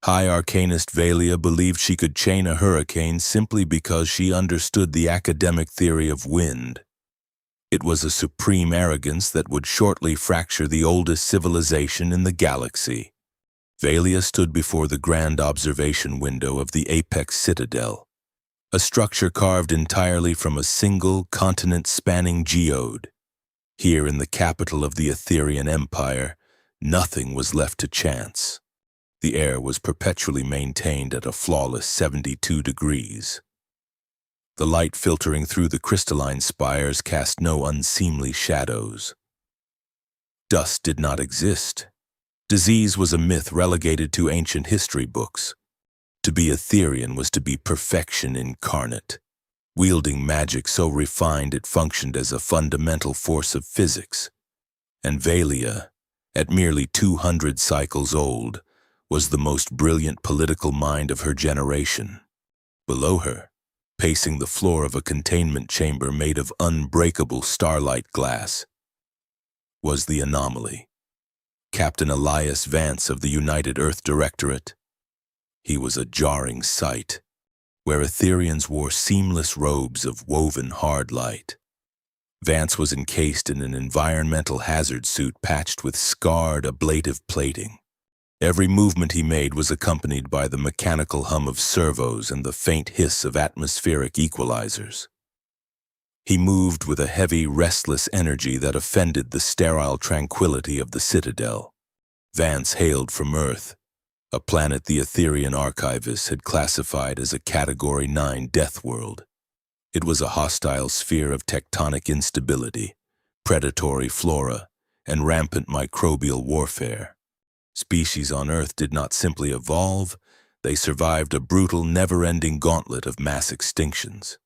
High Arcanist Valia believed she could chain a hurricane simply because she understood the academic theory of wind. It was a supreme arrogance that would shortly fracture the oldest civilization in the galaxy. Valia stood before the grand observation window of the Apex Citadel, a structure carved entirely from a single continent-spanning geode. Here in the capital of the Etherean Empire, nothing was left to chance. The air was perpetually maintained at a flawless 72 degrees. The light filtering through the crystalline spires cast no unseemly shadows. Dust did not exist. Disease was a myth relegated to ancient history books. To be Etherean was to be perfection incarnate, wielding magic so refined it functioned as a fundamental force of physics. And Valia, at merely 200 cycles old, was the most brilliant political mind of her generation. Below her, pacing the floor of a containment chamber made of unbreakable starlight glass, was the anomaly. Captain Elias Vance of the United Earth Directorate. He was a jarring sight, where Ethereans wore seamless robes of woven hard light. Vance was encased in an environmental hazard suit patched with scarred, ablative plating. Every movement he made was accompanied by the mechanical hum of servos and the faint hiss of atmospheric equalizers. He moved with a heavy, restless energy that offended the sterile tranquility of the Citadel. Vance hailed from Earth, a planet the Etherean archivists had classified as a Category 9 death world. It was a hostile sphere of tectonic instability, predatory flora, and rampant microbial warfare. Species on Earth did not simply evolve, they survived a brutal, never-ending gauntlet of mass extinctions.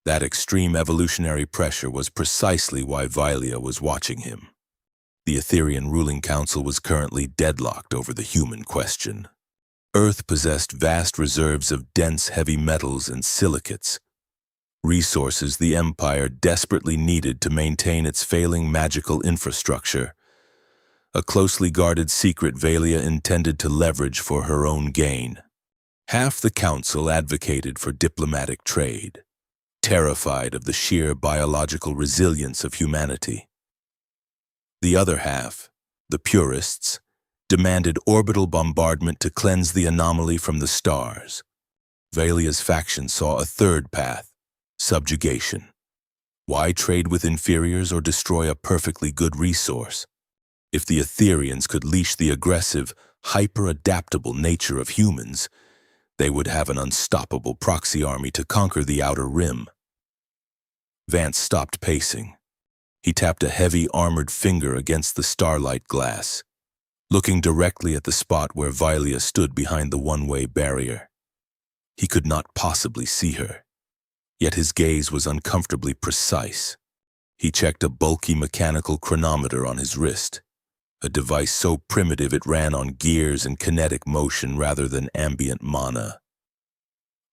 That extreme evolutionary pressure was precisely why Valia was watching him. The Etherean ruling council was currently deadlocked over the human question. Earth possessed vast reserves of dense heavy metals and silicates, resources the Empire desperately needed to maintain its failing magical infrastructure, a closely guarded secret Valia intended to leverage for her own gain. Half the council advocated for diplomatic trade, terrified of the sheer biological resilience of humanity. The other half, the purists, demanded orbital bombardment to cleanse the anomaly from the stars. Valia's faction saw a third path, subjugation. Why trade with inferiors or destroy a perfectly good resource? If the Ethereans could leash the aggressive, hyper-adaptable nature of humans, they would have an unstoppable proxy army to conquer the outer rim. Vance stopped pacing. He tapped a heavy, armored finger against the starlight glass, looking directly at the spot where Valia stood behind the one-way barrier. He could not possibly see her, yet his gaze was uncomfortably precise. He checked a bulky mechanical chronometer on his wrist, a device so primitive it ran on gears and kinetic motion rather than ambient mana.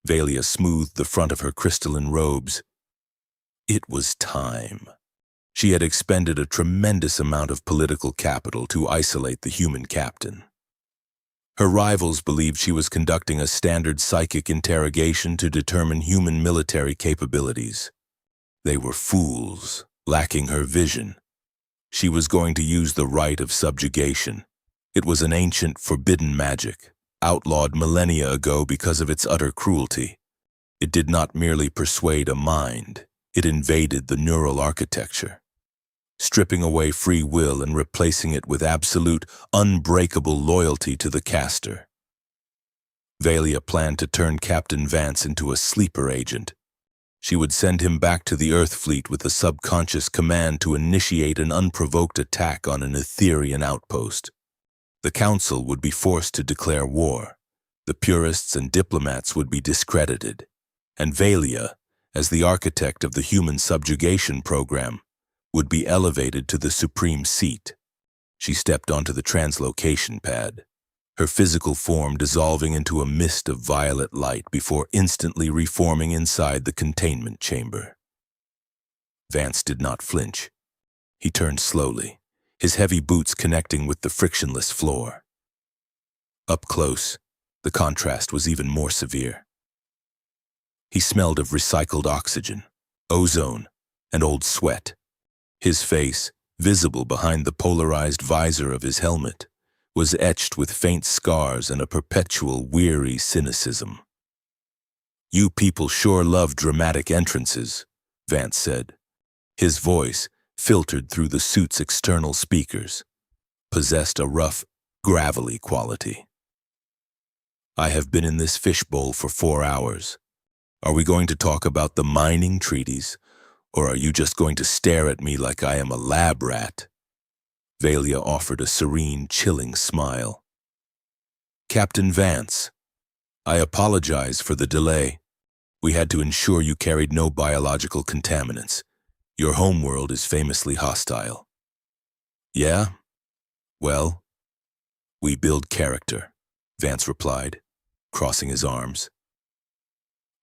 Valia smoothed the front of her crystalline robes. It was time. She had expended a tremendous amount of political capital to isolate the human captain. Her rivals believed she was conducting a standard psychic interrogation to determine human military capabilities. They were fools, lacking her vision. She was going to use the rite of subjugation. It was an ancient, forbidden magic, outlawed millennia ago because of its utter cruelty. It did not merely persuade a mind, it invaded the neural architecture, stripping away free will and replacing it with absolute, unbreakable loyalty to the caster. Valia planned to turn Captain Vance into a sleeper agent. She would send him back to the Earth fleet with a subconscious command to initiate an unprovoked attack on an Etherean outpost. The Council would be forced to declare war. The purists and diplomats would be discredited. And Valia, as the architect of the human subjugation program, would be elevated to the supreme seat. She stepped onto the translocation pad, her physical form dissolving into a mist of violet light before instantly reforming inside the containment chamber. Vance did not flinch. He turned slowly, his heavy boots connecting with the frictionless floor. Up close, the contrast was even more severe. He smelled of recycled oxygen, ozone, and old sweat. His face, visible behind the polarized visor of his helmet, was etched with faint scars and a perpetual weary cynicism. "You people sure love dramatic entrances," Vance said. His voice, filtered through the suit's external speakers, possessed a rough, gravelly quality. "I have been in this fishbowl for 4 hours. Are we going to talk about the mining treaties, or are you just going to stare at me like I am a lab rat?" Valia offered a serene, chilling smile. "Captain Vance, I apologize for the delay. We had to ensure you carried no biological contaminants. Your homeworld is famously hostile." "Yeah? Well, we build character," Vance replied, crossing his arms.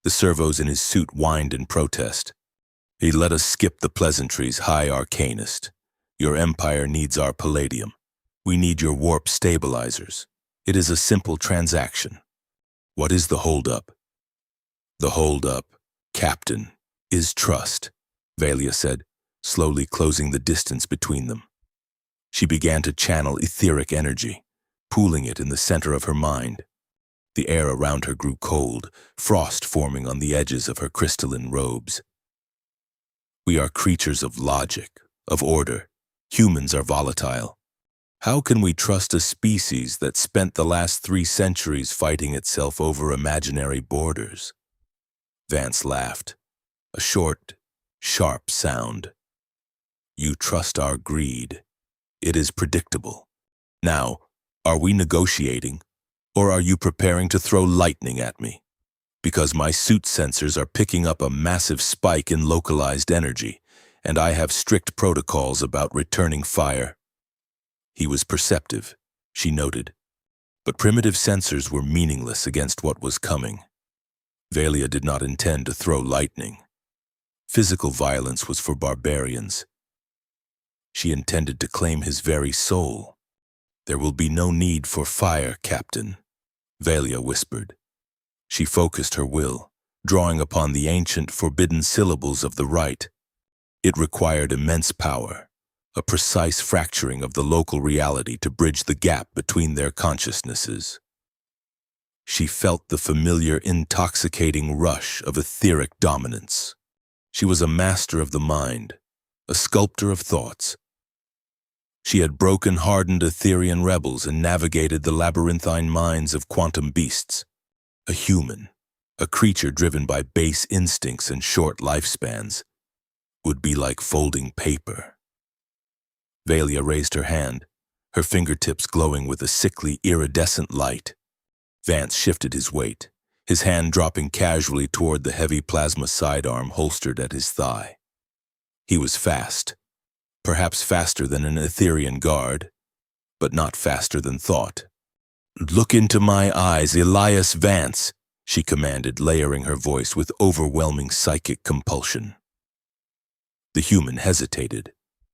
The servos in his suit whined in protest. "He let us skip the pleasantries, High Arcanist. Your empire needs our palladium. We need your warp stabilizers. It is a simple transaction. What is the holdup?" "The holdup, Captain, is trust," Valia said, slowly closing the distance between them. She began to channel etheric energy, pooling it in the center of her mind. The air around her grew cold, frost forming on the edges of her crystalline robes. "We are creatures of logic, of order. Humans are volatile. How can we trust a species that spent the last 3 centuries fighting itself over imaginary borders?" Vance laughed, a short, sharp sound. "You trust our greed. It is predictable. Now, are we negotiating, or are you preparing to throw lightning at me? Because my suit sensors are picking up a massive spike in localized energy, and I have strict protocols about returning fire." He was perceptive, she noted, but primitive sensors were meaningless against what was coming. Valia did not intend to throw lightning. Physical violence was for barbarians. She intended to claim his very soul. "There will be no need for fire, Captain," Valia whispered. She focused her will, drawing upon the ancient, forbidden syllables of the rite. It required immense power, a precise fracturing of the local reality to bridge the gap between their consciousnesses. She felt the familiar, intoxicating rush of etheric dominance. She was a master of the mind, a sculptor of thoughts. She had broken hardened Etherian rebels and navigated the labyrinthine minds of quantum beasts. A human, a creature driven by base instincts and short lifespans, would be like folding paper. Valia raised her hand, her fingertips glowing with a sickly, iridescent light. Vance shifted his weight, his hand dropping casually toward the heavy plasma sidearm holstered at his thigh. He was fast, perhaps faster than an Etherian guard, but not faster than thought. "Look into my eyes, Elias Vance," she commanded, layering her voice with overwhelming psychic compulsion. The human hesitated.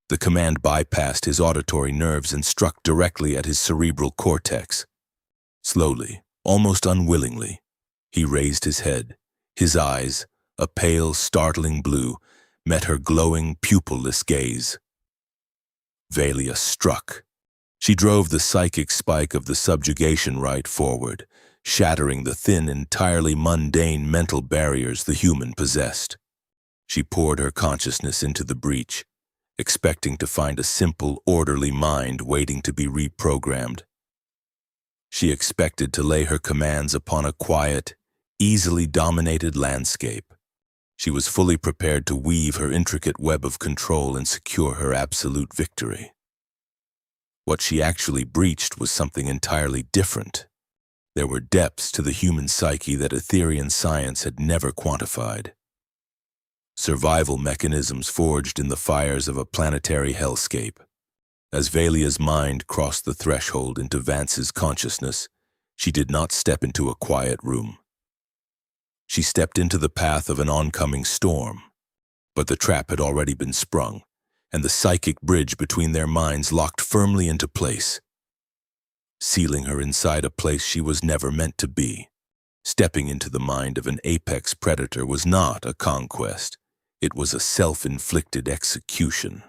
The command bypassed his auditory nerves and struck directly at his cerebral cortex. Slowly, almost unwillingly, he raised his head. His eyes, a pale, startling blue, met her glowing, pupilless gaze. Valia struck. She drove the psychic spike of the subjugation rite forward, shattering the thin, entirely mundane mental barriers the human possessed. She poured her consciousness into the breach, expecting to find a simple, orderly mind waiting to be reprogrammed. She expected to lay her commands upon a quiet, easily dominated landscape. She was fully prepared to weave her intricate web of control and secure her absolute victory. What she actually breached was something entirely different. There were depths to the human psyche that Etherian science had never quantified. Survival mechanisms forged in the fires of a planetary hellscape. As Valia's mind crossed the threshold into Vance's consciousness, she did not step into a quiet room. She stepped into the path of an oncoming storm, but the trap had already been sprung, and the psychic bridge between their minds locked firmly into place. sealing her inside a place she was never meant to be. Stepping into the mind of an apex predator was not a conquest. It was a self-inflicted execution.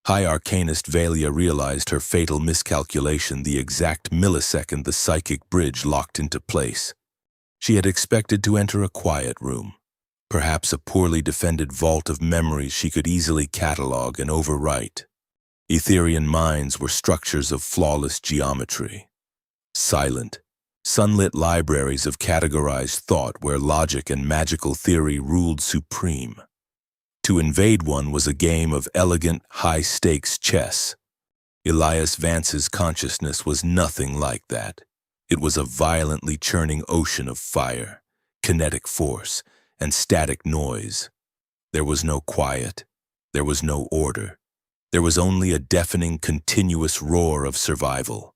High Arcanist Valia realized her fatal miscalculation the exact millisecond the psychic bridge locked into place. She had expected to enter a quiet room, perhaps a poorly defended vault of memories she could easily catalog and overwrite. Etherian minds were structures of flawless geometry. Silent, sunlit libraries of categorized thought where logic and magical theory ruled supreme. To invade one was a game of elegant, high-stakes chess. Elias Vance's consciousness was nothing like that. It was a violently churning ocean of fire, kinetic force, and static noise. There was no quiet. There was no order. There was only a deafening, continuous roar of survival.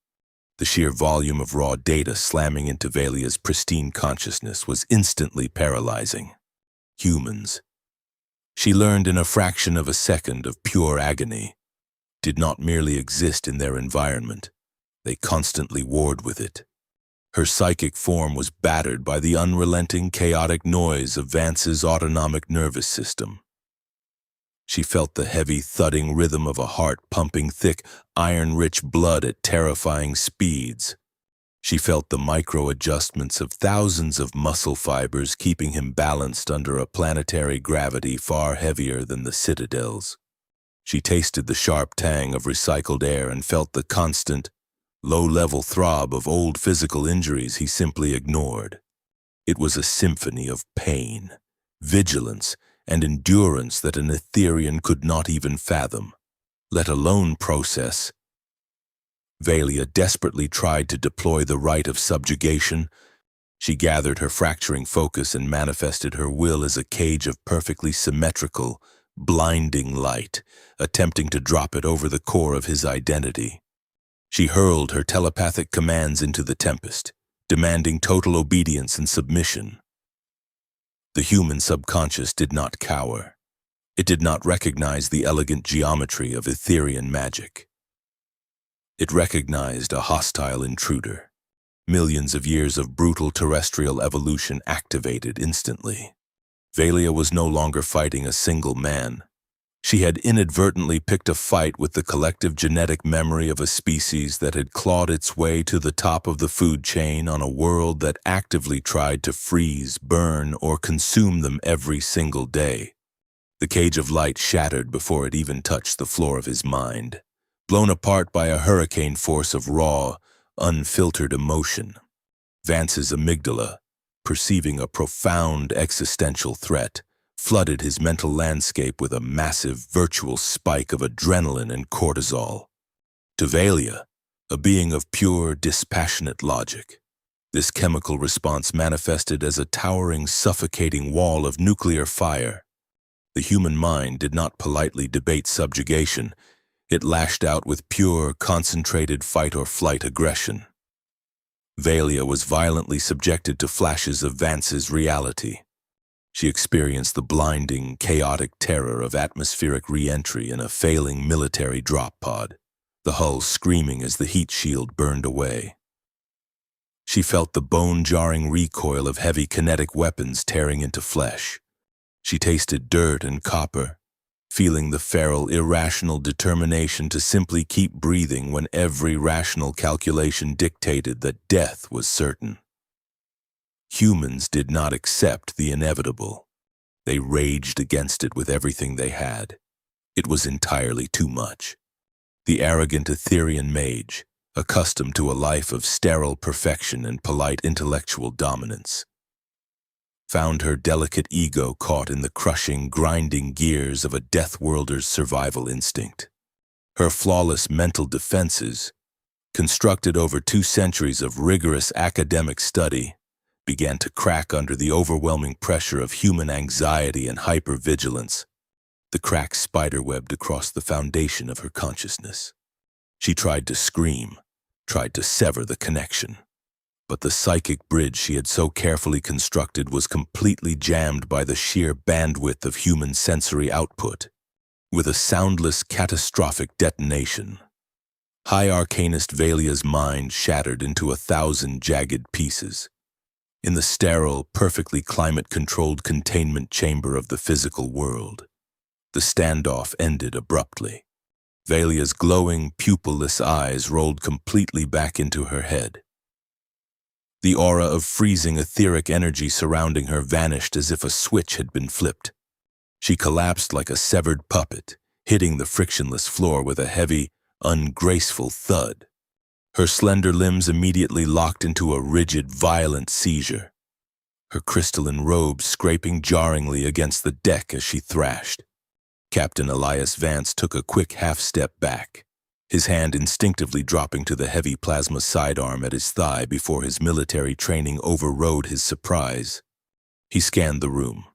The sheer volume of raw data slamming into Valia's pristine consciousness was instantly paralyzing. Humans. She learned in a fraction of a second of pure agony, did not merely exist in their environment. They constantly warred with it. Her psychic form was battered by the unrelenting, chaotic noise of Vance's autonomic nervous system. She felt the heavy, thudding rhythm of a heart pumping thick, iron-rich blood at terrifying speeds. She felt the micro-adjustments of thousands of muscle fibers keeping him balanced under a planetary gravity far heavier than the Citadel's. She tasted the sharp tang of recycled air and felt the constant, low-level throb of old physical injuries he simply ignored. It was a symphony of pain, vigilance, and endurance that an Etherian could not even fathom, let alone process. Valia desperately tried to deploy the rite of subjugation. She gathered her fracturing focus and manifested her will as a cage of perfectly symmetrical, blinding light, attempting to drop it over the core of his identity. She hurled her telepathic commands into the tempest, demanding total obedience and submission. The human subconscious did not cower. It did not recognize the elegant geometry of Etherian magic. It recognized a hostile intruder. Millions of years of brutal terrestrial evolution activated instantly. Valia was no longer fighting a single man. She had inadvertently picked a fight with the collective genetic memory of a species that had clawed its way to the top of the food chain on a world that actively tried to freeze, burn, or consume them every single day. The cage of light shattered before it even touched the floor of his mind, blown apart by a hurricane force of raw, unfiltered emotion. Vance's amygdala, perceiving a profound existential threat, flooded his mental landscape with a massive virtual spike of adrenaline and cortisol. To Valia, a being of pure, dispassionate logic, this chemical response manifested as a towering, suffocating wall of nuclear fire. The human mind did not politely debate subjugation. It lashed out with pure, concentrated fight-or-flight aggression. Valia was violently subjected to flashes of Vance's reality. She experienced the blinding, chaotic terror of atmospheric re-entry in a failing military drop pod, the hull screaming as the heat shield burned away. She felt the bone-jarring recoil of heavy kinetic weapons tearing into flesh. She tasted dirt and copper, feeling the feral, irrational determination to simply keep breathing when every rational calculation dictated that death was certain. Humans did not accept the inevitable. They raged against it with everything they had. It was entirely too much. The arrogant Etherian mage, accustomed to a life of sterile perfection and polite intellectual dominance, found her delicate ego caught in the crushing, grinding gears of a Deathworlder's survival instinct. Her flawless mental defenses, constructed over 2 centuries of rigorous academic study, began to crack under the overwhelming pressure of human anxiety and hypervigilance. The crack spiderwebbed across the foundation of her consciousness. She tried to scream, tried to sever the connection. But the psychic bridge she had so carefully constructed was completely jammed by the sheer bandwidth of human sensory output. With a soundless, catastrophic detonation, High Arcanist Valia's mind shattered into 1,000 jagged pieces. In the sterile, perfectly climate-controlled containment chamber of the physical world, the standoff ended abruptly. Valia's glowing, pupilless eyes rolled completely back into her head. The aura of freezing etheric energy surrounding her vanished as if a switch had been flipped. She collapsed like a severed puppet, hitting the frictionless floor with a heavy, ungraceful thud. Her slender limbs immediately locked into a rigid, violent seizure, her crystalline robes scraping jarringly against the deck as she thrashed. Captain Elias Vance took a quick half-step back, his hand instinctively dropping to the heavy plasma sidearm at his thigh before his military training overrode his surprise. He scanned the room,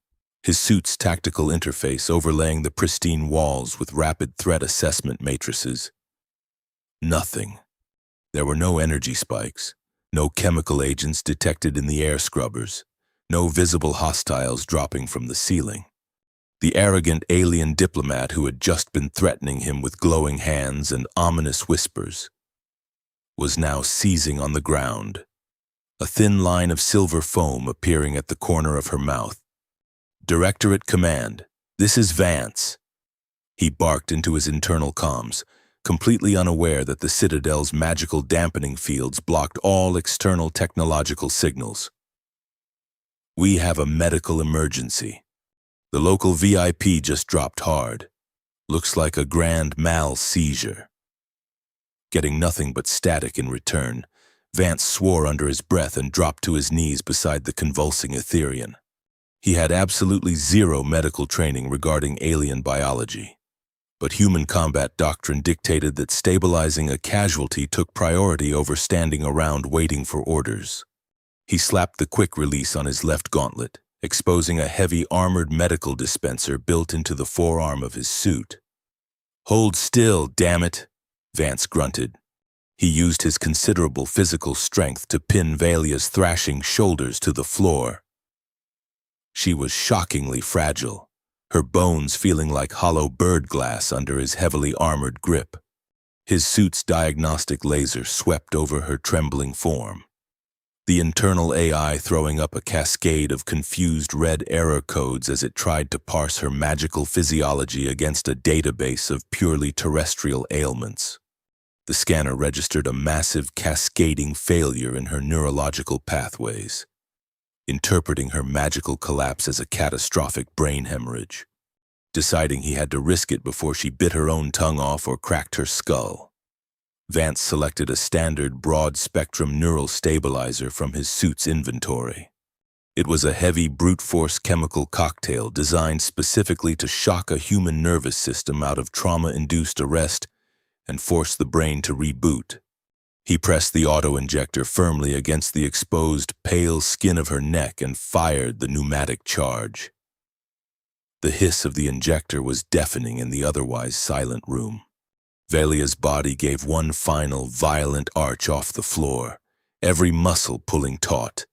his suit's tactical interface overlaying the pristine walls with rapid threat assessment matrices. Nothing. There were no energy spikes, no chemical agents detected in the air scrubbers, no visible hostiles dropping from the ceiling. The arrogant alien diplomat who had just been threatening him with glowing hands and ominous whispers was now seizing on the ground, a thin line of silver foam appearing at the corner of her mouth. "Directorate Command, this is Vance." He barked into his internal comms, completely unaware that the Citadel's magical dampening fields blocked all external technological signals. "We have a medical emergency. The local VIP just dropped hard. Looks like a grand mal seizure." Getting nothing but static in return, Vance swore under his breath and dropped to his knees beside the convulsing Etherian. He had absolutely zero medical training regarding alien biology, but human combat doctrine dictated that stabilizing a casualty took priority over standing around waiting for orders. He slapped the quick release on his left gauntlet, exposing a heavy armored medical dispenser built into the forearm of his suit. "Hold still, damn it," Vance grunted. He used his considerable physical strength to pin Valia's thrashing shoulders to the floor. She was shockingly fragile, her bones feeling like hollow bird glass under his heavily armored grip. His suit's diagnostic laser swept over her trembling form, the internal AI throwing up a cascade of confused red error codes as it tried to parse her magical physiology against a database of purely terrestrial ailments. The scanner registered a massive cascading failure in her neurological pathways, interpreting her magical collapse as a catastrophic brain hemorrhage. Deciding he had to risk it before she bit her own tongue off or cracked her skull, Vance selected a standard broad-spectrum neural stabilizer from his suit's inventory. It was a heavy brute-force chemical cocktail designed specifically to shock a human nervous system out of trauma-induced arrest and force the brain to reboot. He pressed the auto-injector firmly against the exposed, pale skin of her neck and fired the pneumatic charge. The hiss of the injector was deafening in the otherwise silent room. Valia's body gave one final, violent arch off the floor, every muscle pulling taut,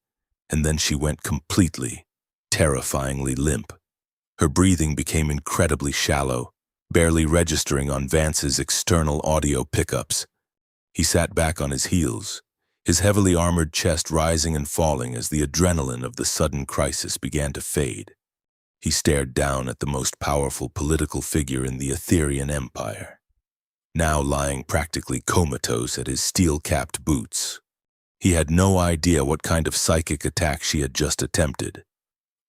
and then she went completely, terrifyingly limp. Her breathing became incredibly shallow, barely registering on Vance's external audio pickups. He sat back on his heels, his heavily armored chest rising and falling as the adrenaline of the sudden crisis began to fade. He stared down at the most powerful political figure in the Etherian Empire, now lying practically comatose at his steel-capped boots. He had no idea what kind of psychic attack she had just attempted,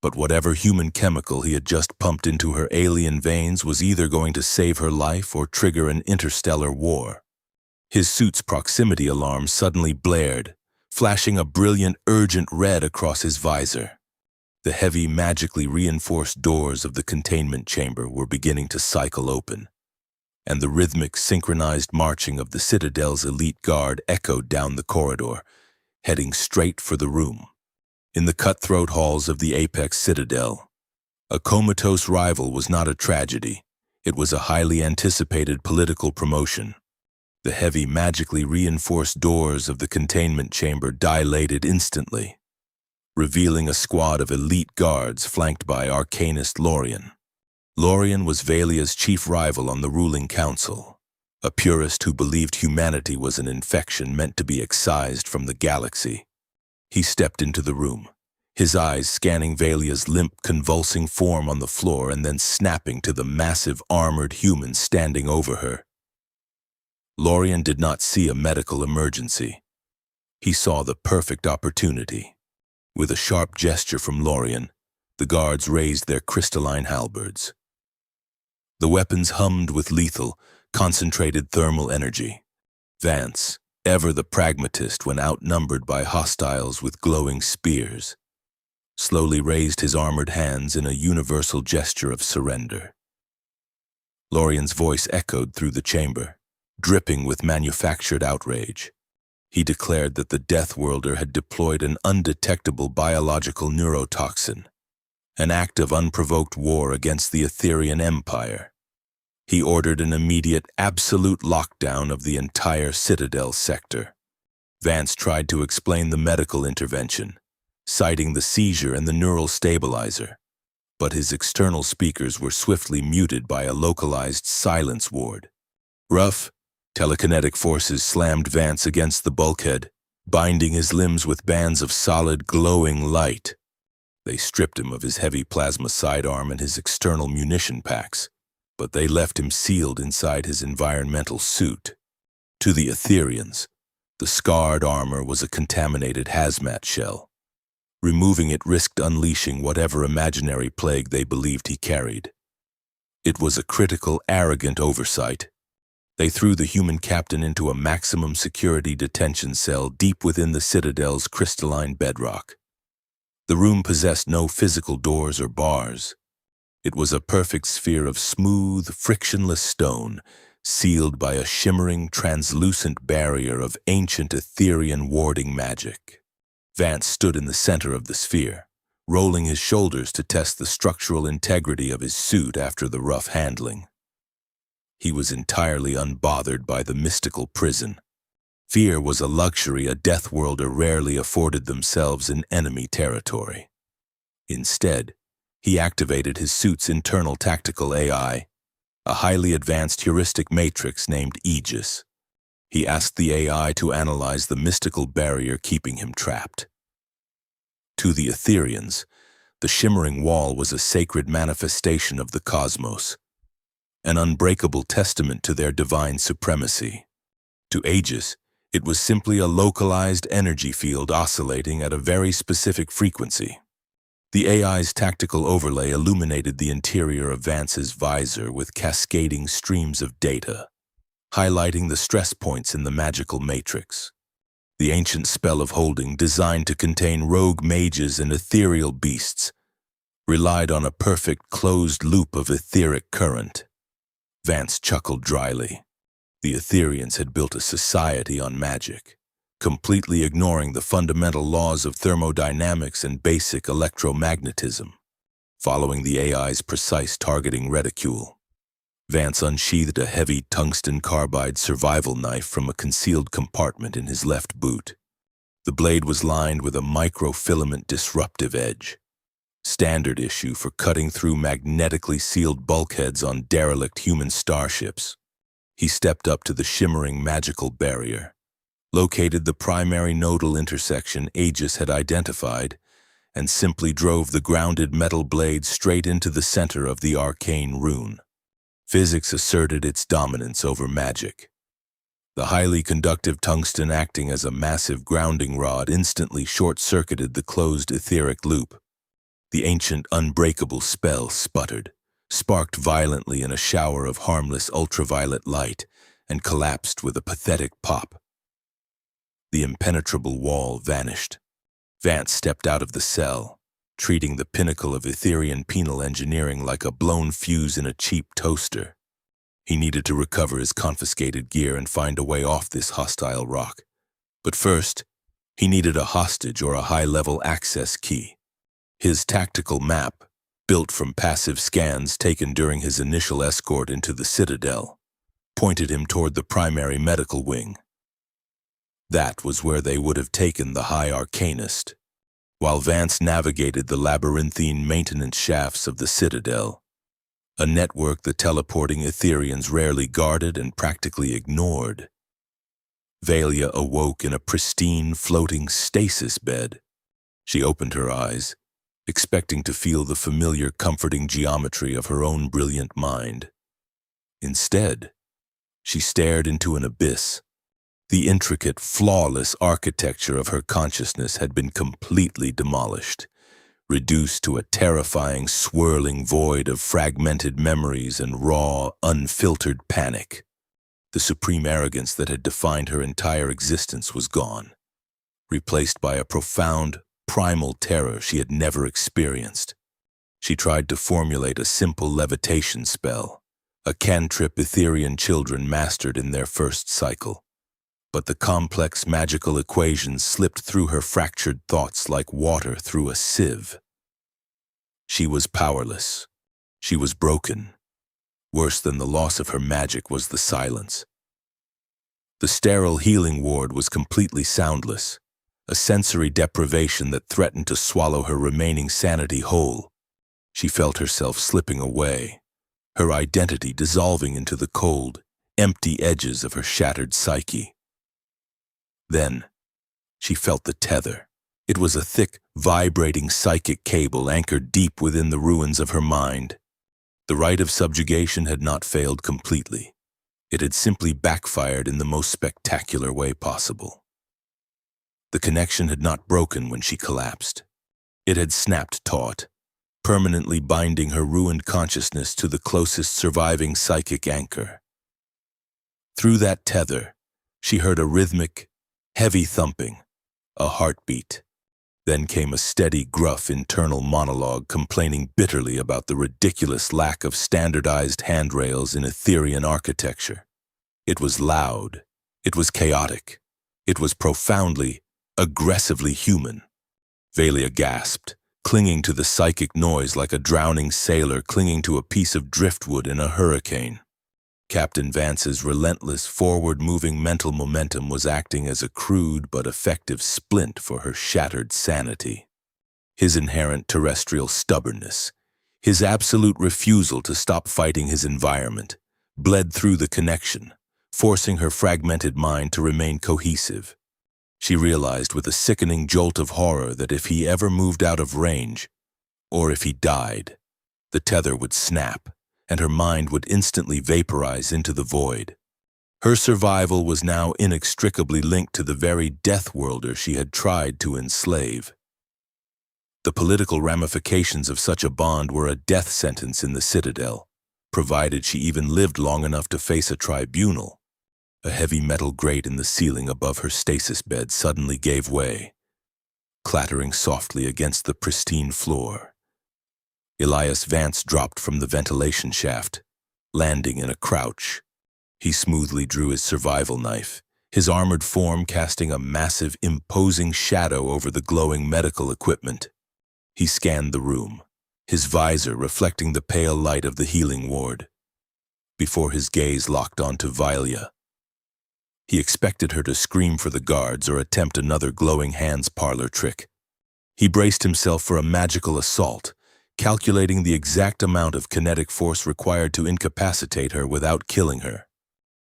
but whatever human chemical he had just pumped into her alien veins was either going to save her life or trigger an interstellar war. His suit's proximity alarm suddenly blared, flashing a brilliant, urgent red across his visor. The heavy, magically reinforced doors of the containment chamber were beginning to cycle open, and the rhythmic, synchronized marching of the Citadel's elite guard echoed down the corridor, heading straight for the room. In the cutthroat halls of the Apex Citadel, a comatose rival was not a tragedy. It was a highly anticipated political promotion. The heavy, magically reinforced doors of the containment chamber dilated instantly, revealing a squad of elite guards flanked by Arcanist Lorien. Lorien was Valia's chief rival on the ruling council, a purist who believed humanity was an infection meant to be excised from the galaxy. He stepped into the room, his eyes scanning Valia's limp, convulsing form on the floor and then snapping to the massive, armored human standing over her. Lorien did not see a medical emergency. He saw the perfect opportunity. With a sharp gesture from Lorien, the guards raised their crystalline halberds. The weapons hummed with lethal, concentrated thermal energy. Vance, ever the pragmatist when outnumbered by hostiles with glowing spears, slowly raised his armored hands in a universal gesture of surrender. Lorien's voice echoed through the chamber, dripping with manufactured outrage. He declared that the Deathworlder had deployed an undetectable biological neurotoxin, an act of unprovoked war against the Etherean Empire. He ordered an immediate, absolute lockdown of the entire Citadel sector. Vance tried to explain the medical intervention, citing the seizure and the neural stabilizer, but his external speakers were swiftly muted by a localized silence ward. Rough, telekinetic forces slammed Vance against the bulkhead, binding his limbs with bands of solid, glowing light. They stripped him of his heavy plasma sidearm and his external munition packs, but they left him sealed inside his environmental suit. To the Ethereans, the scarred armor was a contaminated hazmat shell. Removing it risked unleashing whatever imaginary plague they believed he carried. It was a critical, arrogant oversight. They threw the human captain into a maximum security detention cell deep within the Citadel's crystalline bedrock. The room possessed no physical doors or bars. It was a perfect sphere of smooth, frictionless stone, sealed by a shimmering, translucent barrier of ancient Etherean warding magic. Vance stood in the center of the sphere, rolling his shoulders to test the structural integrity of his suit after the rough handling. He was entirely unbothered by the mystical prison. Fear was a luxury a Deathworlder rarely afforded themselves in enemy territory. Instead, he activated his suit's internal tactical AI, a highly advanced heuristic matrix named Aegis. He asked the AI to analyze the mystical barrier keeping him trapped. To the Ethereans, the shimmering wall was a sacred manifestation of the cosmos, an unbreakable testament to their divine supremacy. To Aegis, it was simply a localized energy field oscillating at a very specific frequency. The AI's tactical overlay illuminated the interior of Vance's visor with cascading streams of data, highlighting the stress points in the magical matrix. The ancient spell of holding, designed to contain rogue mages and ethereal beasts, relied on a perfect closed loop of etheric current. Vance chuckled dryly. The Ethereans had built a society on magic, completely ignoring the fundamental laws of thermodynamics and basic electromagnetism. Following the AI's precise targeting reticule, Vance unsheathed a heavy tungsten carbide survival knife from a concealed compartment in his left boot. The blade was lined with a microfilament disruptive edge, standard issue for cutting through magnetically sealed bulkheads on derelict human starships. He stepped up to the shimmering magical barrier, located the primary nodal intersection Aegis had identified, and simply drove the grounded metal blade straight into the center of the arcane rune. Physics asserted its dominance over magic. The highly conductive tungsten acting as a massive grounding rod instantly short-circuited the closed etheric loop. The ancient unbreakable spell sputtered, sparked violently in a shower of harmless ultraviolet light, and collapsed with a pathetic pop. The impenetrable wall vanished. Vance stepped out of the cell, treating the pinnacle of Etherean penal engineering like a blown fuse in a cheap toaster. He needed to recover his confiscated gear and find a way off this hostile rock. But first, he needed a hostage or a high-level access key. His tactical map, built from passive scans taken during his initial escort into the Citadel, pointed him toward the primary medical wing. That was where they would have taken the High Arcanist. While Vance navigated the labyrinthine maintenance shafts of the Citadel, a network the teleporting Etherians rarely guarded and practically ignored. Valia awoke in a pristine, floating stasis bed. She opened her eyes, expecting to feel the familiar, comforting geometry of her own brilliant mind. Instead, she stared into an abyss. The intricate, flawless architecture of her consciousness had been completely demolished, reduced to a terrifying, swirling void of fragmented memories and raw, unfiltered panic. The supreme arrogance that had defined her entire existence was gone, replaced by a profound, primal terror she had never experienced. She tried to formulate a simple levitation spell, a cantrip Etherian children mastered in their first cycle. But the complex magical equations slipped through her fractured thoughts like water through a sieve. She was powerless. She was broken. Worse than the loss of her magic was the silence. The sterile healing ward was completely soundless, a sensory deprivation that threatened to swallow her remaining sanity whole. She felt herself slipping away, her identity dissolving into the cold, empty edges of her shattered psyche. Then, she felt the tether. It was a thick, vibrating psychic cable anchored deep within the ruins of her mind. The rite of subjugation had not failed completely. It had simply backfired in the most spectacular way possible. The connection had not broken when she collapsed. It had snapped taut, permanently binding her ruined consciousness to the closest surviving psychic anchor. Through that tether, she heard a rhythmic, heavy thumping, a heartbeat. Then came a steady, gruff internal monologue complaining bitterly about the ridiculous lack of standardized handrails in Etherian architecture. It was loud. It was chaotic. It was profoundly, aggressively human. Valia gasped, clinging to the psychic noise like a drowning sailor clinging to a piece of driftwood in a hurricane. Captain Vance's relentless, forward-moving mental momentum was acting as a crude but effective splint for her shattered sanity. His inherent terrestrial stubbornness, his absolute refusal to stop fighting his environment, bled through the connection, forcing her fragmented mind to remain cohesive. She realized with a sickening jolt of horror that if he ever moved out of range, or if he died, the tether would snap, and her mind would instantly vaporize into the void. Her survival was now inextricably linked to the very Deathworlder she had tried to enslave. The political ramifications of such a bond were a death sentence in the Citadel, provided she even lived long enough to face a tribunal. A heavy metal grate in the ceiling above her stasis bed suddenly gave way, clattering softly against the pristine floor. Elias Vance dropped from the ventilation shaft, landing in a crouch. He smoothly drew his survival knife, his armored form casting a massive, imposing shadow over the glowing medical equipment. He scanned the room, his visor reflecting the pale light of the healing ward. Before his gaze locked onto Valia, he expected her to scream for the guards or attempt another glowing hands parlor trick. He braced himself for a magical assault, calculating the exact amount of kinetic force required to incapacitate her without killing her.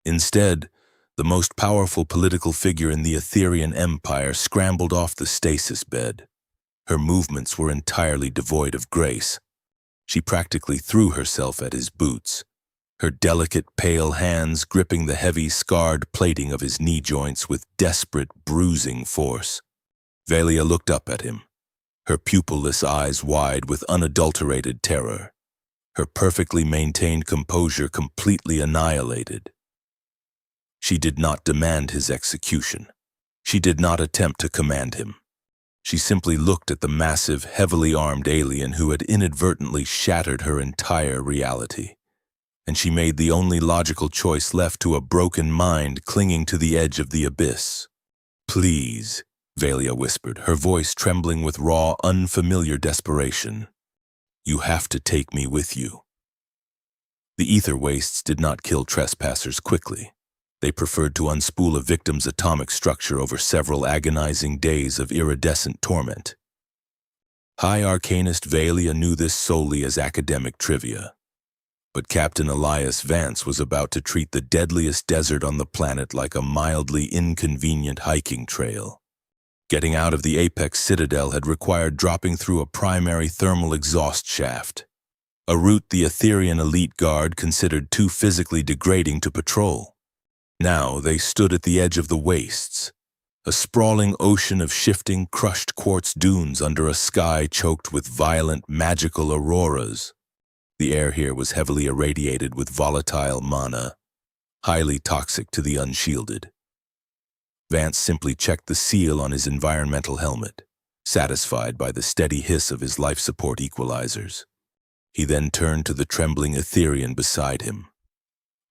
Instead, the most powerful political figure in the Etherian Empire scrambled off the stasis bed. Her movements were entirely devoid of grace. She practically threw herself at his boots, her delicate, pale hands gripping the heavy, scarred plating of his knee joints with desperate, bruising force. Valia looked up at him, her pupilless eyes wide with unadulterated terror, her perfectly maintained composure completely annihilated. She did not demand his execution. She did not attempt to command him. She simply looked at the massive, heavily armed alien who had inadvertently shattered her entire reality. And she made the only logical choice left to a broken mind clinging to the edge of the abyss. "Please," Valia whispered, her voice trembling with raw, unfamiliar desperation. "You have to take me with you." The ether wastes did not kill trespassers quickly. They preferred to unspool a victim's atomic structure over several agonizing days of iridescent torment. High Arcanist Valia knew this solely as academic trivia. But Captain Elias Vance was about to treat the deadliest desert on the planet like a mildly inconvenient hiking trail. Getting out of the Apex Citadel had required dropping through a primary thermal exhaust shaft, a route the Etherean elite guard considered too physically degrading to patrol. Now they stood at the edge of the wastes, a sprawling ocean of shifting, crushed quartz dunes under a sky choked with violent, magical auroras. The air here was heavily irradiated with volatile mana, highly toxic to the unshielded. Vance simply checked the seal on his environmental helmet, satisfied by the steady hiss of his life support equalizers. He then turned to the trembling Etherean beside him.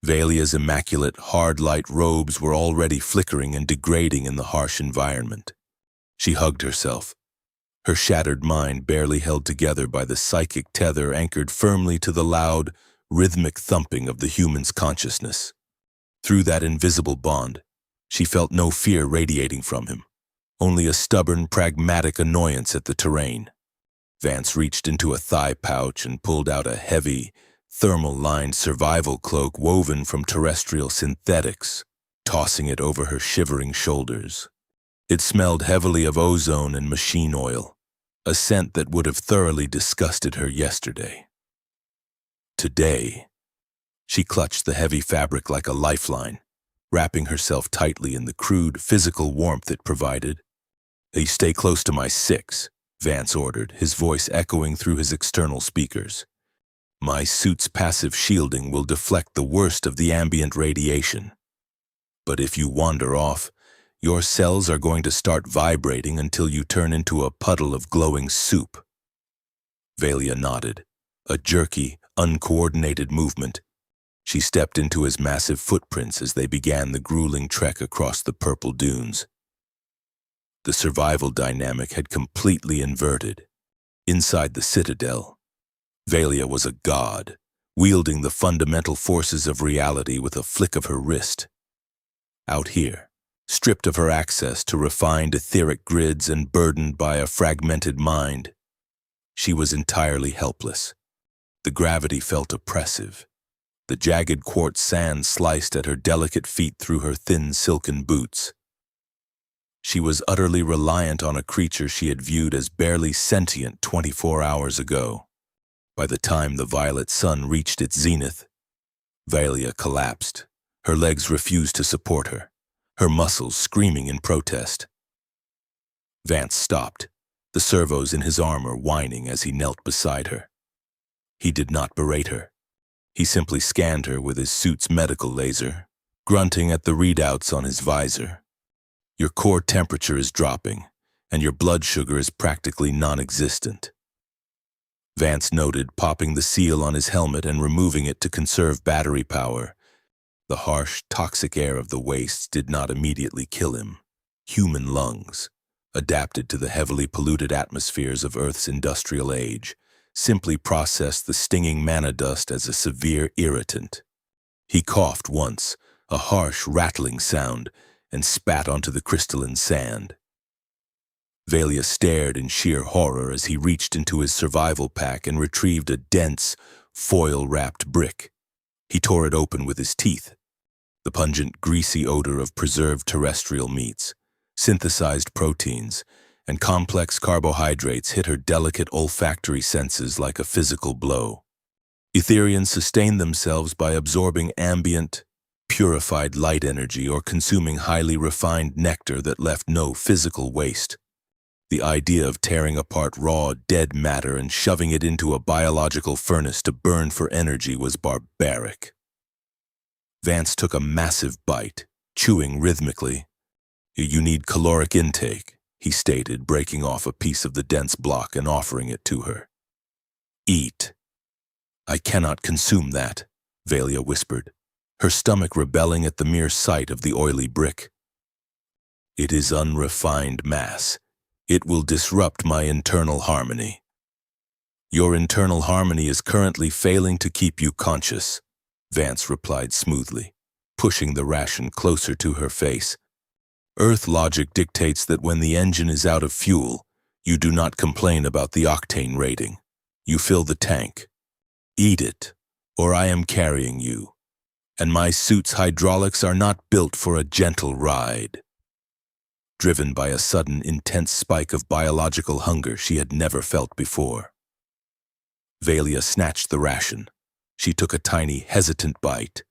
Valia's immaculate, hard-light robes were already flickering and degrading in the harsh environment. She hugged herself, her shattered mind barely held together by the psychic tether anchored firmly to the loud, rhythmic thumping of the human's consciousness. Through that invisible bond, she felt no fear radiating from him, only a stubborn, pragmatic annoyance at the terrain. Vance reached into a thigh pouch and pulled out a heavy, thermal-lined survival cloak woven from terrestrial synthetics, tossing it over her shivering shoulders. It smelled heavily of ozone and machine oil, a scent that would have thoroughly disgusted her yesterday. Today, she clutched the heavy fabric like a lifeline, wrapping herself tightly in the crude, physical warmth it provided. "Hey, stay close to my 6, Vance ordered, his voice echoing through his external speakers. "My suit's passive shielding will deflect the worst of the ambient radiation. But if you wander off, your cells are going to start vibrating until you turn into a puddle of glowing soup." Valia nodded, a jerky, uncoordinated movement. She stepped into his massive footprints as they began the grueling trek across the purple dunes. The survival dynamic had completely inverted. Inside the Citadel, Valia was a god, wielding the fundamental forces of reality with a flick of her wrist. Out here, stripped of her access to refined etheric grids and burdened by a fragmented mind, she was entirely helpless. The gravity felt oppressive. The jagged quartz sand sliced at her delicate feet through her thin silken boots. She was utterly reliant on a creature she had viewed as barely sentient 24 hours ago. By the time the violet sun reached its zenith, Valia collapsed. Her legs refused to support her, her muscles screaming in protest. Vance stopped, the servos in his armor whining as he knelt beside her. He did not berate her. He simply scanned her with his suit's medical laser, grunting at the readouts on his visor. "Your core temperature is dropping, and your blood sugar is practically non-existent." Vance noted, popping the seal on his helmet and removing it to conserve battery power. The harsh, toxic air of the wastes did not immediately kill him. Human lungs, adapted to the heavily polluted atmospheres of Earth's industrial age, simply processed the stinging mana dust as a severe irritant. He coughed once, a harsh, rattling sound, and spat onto the crystalline sand. Valia stared in sheer horror as he reached into his survival pack and retrieved a dense, foil-wrapped brick. He tore it open with his teeth. The pungent, greasy odor of preserved terrestrial meats, synthesized proteins, and complex carbohydrates hit her delicate olfactory senses like a physical blow. Etherians sustained themselves by absorbing ambient, purified light energy or consuming highly refined nectar that left no physical waste. The idea of tearing apart raw, dead matter and shoving it into a biological furnace to burn for energy was barbaric. Vance took a massive bite, chewing rhythmically. "You need caloric intake," he stated, breaking off a piece of the dense block and offering it to her. "Eat." "I cannot consume that," Valia whispered, her stomach rebelling at the mere sight of the oily brick. "It is unrefined mass. It will disrupt my internal harmony." "Your internal harmony is currently failing to keep you conscious," Vance replied smoothly, pushing the ration closer to her face. "Earth logic dictates that when the engine is out of fuel, you do not complain about the octane rating. You fill the tank. Eat it, or I am carrying you, and my suit's hydraulics are not built for a gentle ride. Driven by a sudden, intense spike of biological hunger she had never felt before, Valia snatched the ration. She took a tiny, hesitant bite.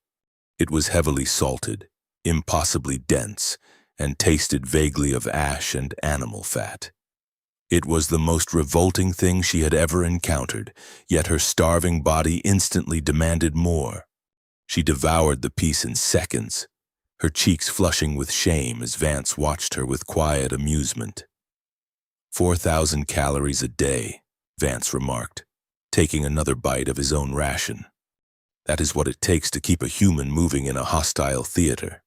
It was heavily salted, impossibly dense, and tasted vaguely of ash and animal fat. It was the most revolting thing she had ever encountered, yet her starving body instantly demanded more. She devoured the piece in seconds, her cheeks flushing with shame as Vance watched her with quiet amusement. 4,000 calories a day, Vance remarked, taking another bite of his own ration. That is what it takes to keep a human moving in a hostile theater.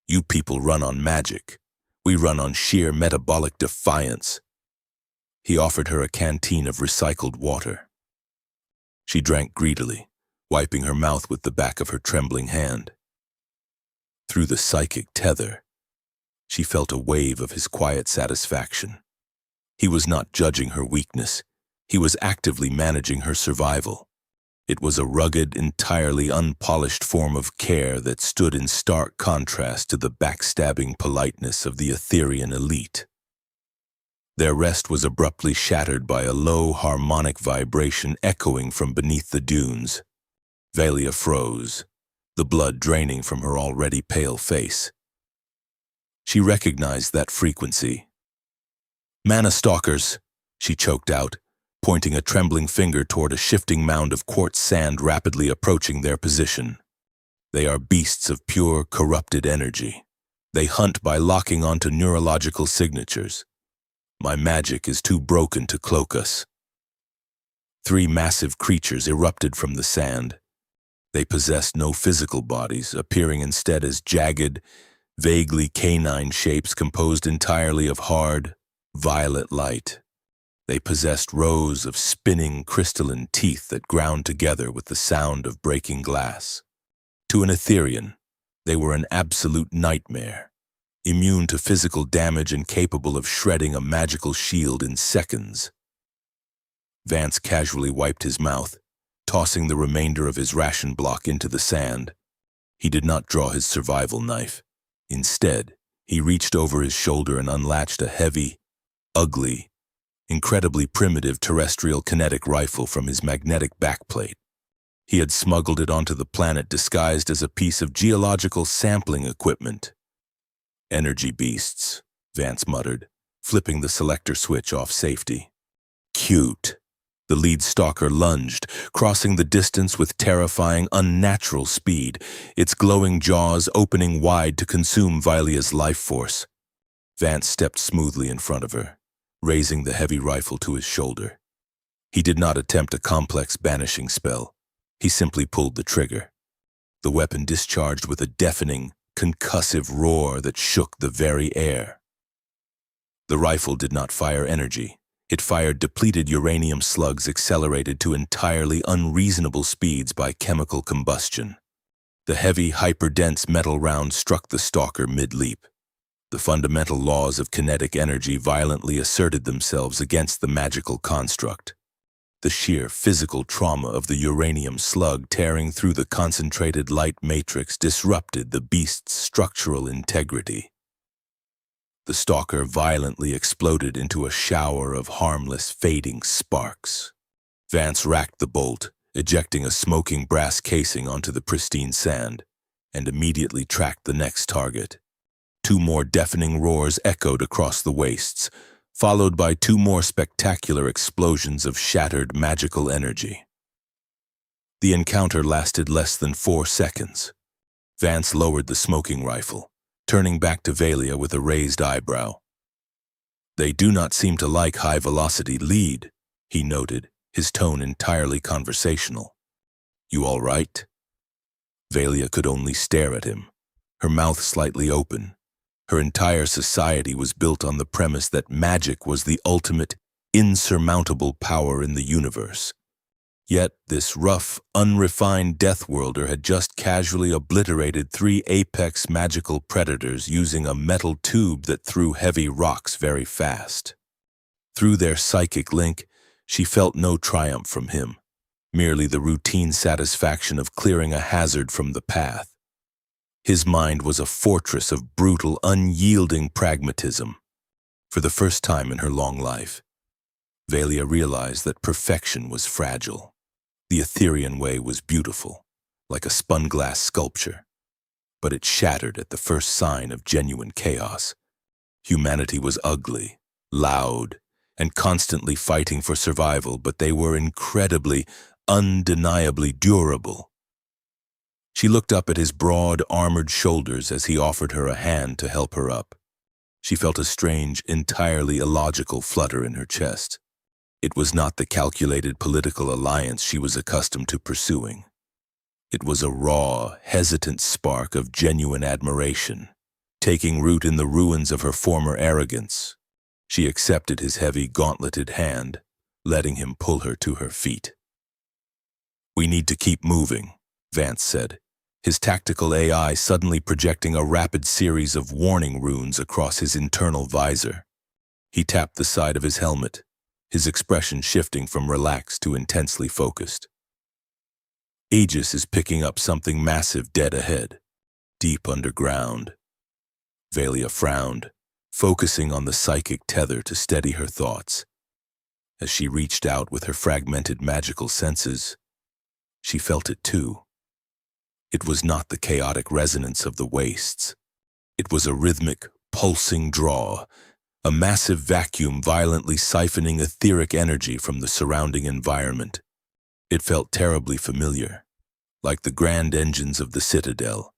You people run on magic. We run on sheer metabolic defiance. He offered her a canteen of recycled water. She drank greedily, wiping her mouth with the back of her trembling hand. Through the psychic tether, she felt a wave of his quiet satisfaction. He was not judging her weakness. He was actively managing her survival. It was a rugged, entirely unpolished form of care that stood in stark contrast to the backstabbing politeness of the Etherean elite. Their rest was abruptly shattered by a low, harmonic vibration echoing from beneath the dunes. Valia froze, the blood draining from her already pale face. She recognized that frequency. "Mana stalkers," she choked out, pointing a trembling finger toward a shifting mound of quartz sand rapidly approaching their position. They are beasts of pure, corrupted energy. They hunt by locking onto neurological signatures. My magic is too broken to cloak us. 3 massive creatures erupted from the sand. They possessed no physical bodies, appearing instead as jagged, vaguely canine shapes composed entirely of hard, violet light. They possessed rows of spinning crystalline teeth that ground together with the sound of breaking glass. To an Etherean, they were an absolute nightmare, immune to physical damage and capable of shredding a magical shield in seconds. Vance casually wiped his mouth, tossing the remainder of his ration block into the sand. He did not draw his survival knife. Instead, he reached over his shoulder and unlatched a heavy, ugly, incredibly primitive terrestrial kinetic rifle from his magnetic backplate. He had smuggled it onto the planet disguised as a piece of geological sampling equipment. "Energy beasts," Vance muttered, flipping the selector switch off safety. "Cute." The lead stalker lunged, crossing the distance with terrifying, unnatural speed, its glowing jaws opening wide to consume Valia's life force. Vance stepped smoothly in front of her, raising the heavy rifle to his shoulder. He did not attempt a complex banishing spell. He simply pulled the trigger. The weapon discharged with a deafening, concussive roar that shook the very air. The rifle did not fire energy. It fired depleted uranium slugs accelerated to entirely unreasonable speeds by chemical combustion. The heavy, hyperdense metal round struck the stalker mid-leap. The fundamental laws of kinetic energy violently asserted themselves against the magical construct. The sheer physical trauma of the uranium slug tearing through the concentrated light matrix disrupted the beast's structural integrity. The stalker violently exploded into a shower of harmless, fading sparks. Vance racked the bolt, ejecting a smoking brass casing onto the pristine sand, and immediately tracked the next target. 2 more deafening roars echoed across the wastes, followed by 2 more spectacular explosions of shattered magical energy. The encounter lasted less than 4 seconds. Vance lowered the smoking rifle, turning back to Valia with a raised eyebrow. "They do not seem to like high-velocity lead," he noted, his tone entirely conversational. "You all right?" Valia could only stare at him, her mouth slightly open. Her entire society was built on the premise that magic was the ultimate, insurmountable power in the universe. Yet this rough, unrefined Deathworlder had just casually obliterated 3 apex magical predators using a metal tube that threw heavy rocks very fast. Through their psychic link, she felt no triumph from him. merely the routine satisfaction of clearing a hazard from the path. His mind was a fortress of brutal, unyielding pragmatism. For the first time in her long life, Valia realized that perfection was fragile. The Etherean way was beautiful, like a spun-glass sculpture, but it shattered at the first sign of genuine chaos. Humanity was ugly, loud, and constantly fighting for survival, but they were incredibly, undeniably durable. She looked up at his broad, armored shoulders as he offered her a hand to help her up. She felt a strange, entirely illogical flutter in her chest. It was not the calculated political alliance she was accustomed to pursuing. It was a raw, hesitant spark of genuine admiration, taking root in the ruins of her former arrogance. She accepted his heavy, gauntleted hand, letting him pull her to her feet. "We need to keep moving," Vance said, his tactical AI suddenly projecting a rapid series of warning runes across his internal visor. He tapped the side of his helmet, his expression shifting from relaxed to intensely focused. "Aegis is picking up something massive dead ahead, deep underground." Valia frowned, focusing on the psychic tether to steady her thoughts. As she reached out with her fragmented magical senses, she felt it too. It was not the chaotic resonance of the wastes. It was a rhythmic, pulsing draw, a massive vacuum violently siphoning etheric energy from the surrounding environment. It felt terribly familiar, like the grand engines of the Citadel,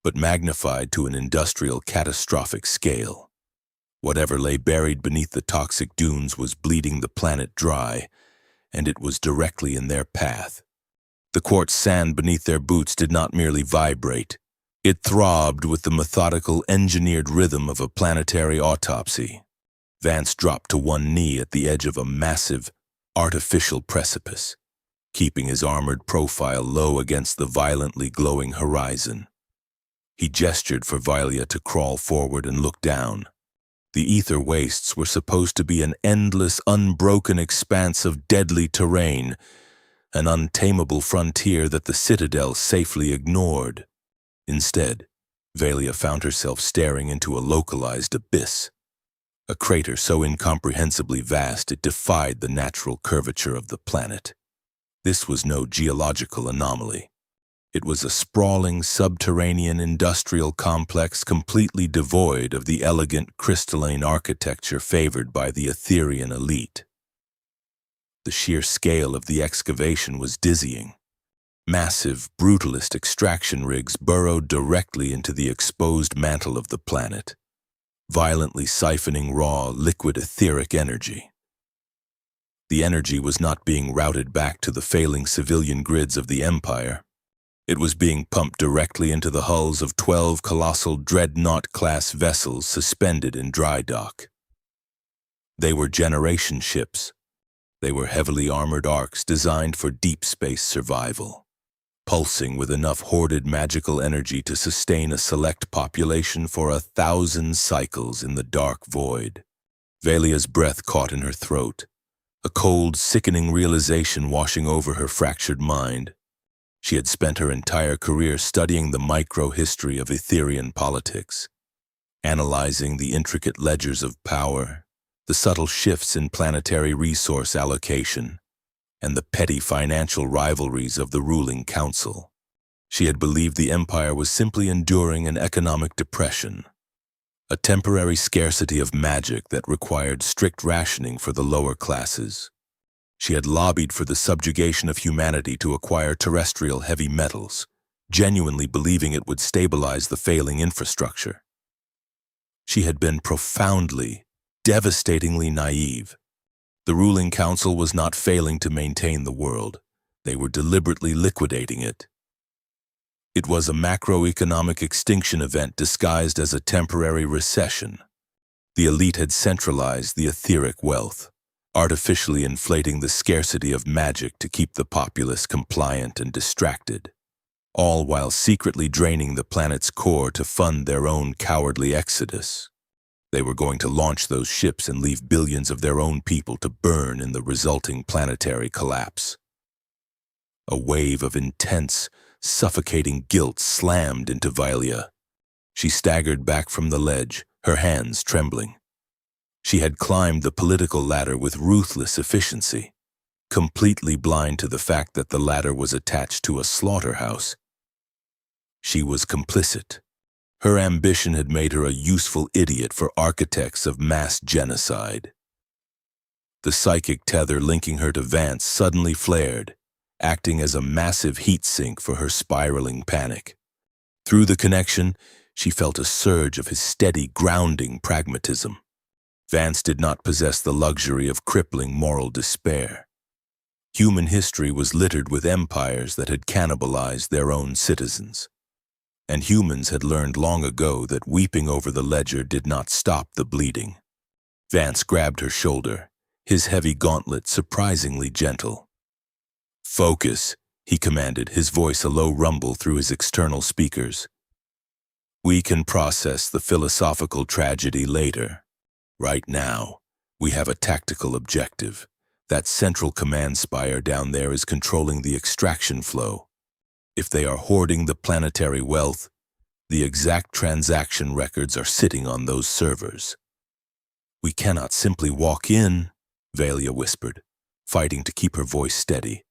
but magnified to an industrial catastrophic scale. Whatever lay buried beneath the toxic dunes was bleeding the planet dry, and it was directly in their path. The quartz sand beneath their boots did not merely vibrate. It throbbed with the methodical, engineered rhythm of a planetary autopsy. Vance dropped to one knee at the edge of a massive, artificial precipice, keeping his armored profile low against the violently glowing horizon. He gestured for Valia to crawl forward and look down. The ether wastes were supposed to be an endless, unbroken expanse of deadly terrain, an untamable frontier that the Citadel safely ignored. Instead, Valia found herself staring into a localized abyss, a crater so incomprehensibly vast it defied the natural curvature of the planet. This was no geological anomaly. It was a sprawling, subterranean industrial complex completely devoid of the elegant, crystalline architecture favored by the Etherean elite. The sheer scale of the excavation was dizzying. Massive, brutalist extraction rigs burrowed directly into the exposed mantle of the planet, violently siphoning raw, liquid etheric energy. The energy was not being routed back to the failing civilian grids of the Empire. It was being pumped directly into the hulls of 12 colossal dreadnought-class vessels suspended in dry dock. They were generation ships. They were heavily armored arcs designed for deep space survival, pulsing with enough hoarded magical energy to sustain a select population for 1,000 cycles in the dark void. Valia's breath caught in her throat, a cold, sickening realization washing over her fractured mind. She had spent her entire career studying the micro-history of Etherean politics, analyzing the intricate ledgers of power, the subtle shifts in planetary resource allocation, and the petty financial rivalries of the ruling council. She had believed the Empire was simply enduring an economic depression, a temporary scarcity of magic that required strict rationing for the lower classes. She had lobbied for the subjugation of humanity to acquire terrestrial heavy metals, genuinely believing it would stabilize the failing infrastructure. She had been profoundly, devastatingly naive. The ruling council was not failing to maintain the world. They were deliberately liquidating it. It was a macroeconomic extinction event disguised as a temporary recession. The elite had centralized the etheric wealth, artificially inflating the scarcity of magic to keep the populace compliant and distracted, all while secretly draining the planet's core to fund their own cowardly exodus. They were going to launch those ships and leave billions of their own people to burn in the resulting planetary collapse. A wave of intense, suffocating guilt slammed into Vilia. She staggered back from the ledge, her hands trembling. She had climbed the political ladder with ruthless efficiency, completely blind to the fact that the ladder was attached to a slaughterhouse. She was complicit. Her ambition had made her a useful idiot for architects of mass genocide. The psychic tether linking her to Vance suddenly flared, acting as a massive heat sink for her spiraling panic. Through the connection, she felt a surge of his steady, grounding pragmatism. Vance did not possess the luxury of crippling moral despair. Human history was littered with empires that had cannibalized their own citizens. And humans had learned long ago that weeping over the ledger did not stop the bleeding. Vance grabbed her shoulder, his heavy gauntlet surprisingly gentle. "Focus," he commanded, his voice a low rumble through his external speakers. "We can process the philosophical tragedy later. Right now, we have a tactical objective. That central command spire down there is controlling the extraction flow. If they are hoarding the planetary wealth, the exact transaction records are sitting on those servers." "We cannot simply walk in," Valia whispered, fighting to keep her voice steady.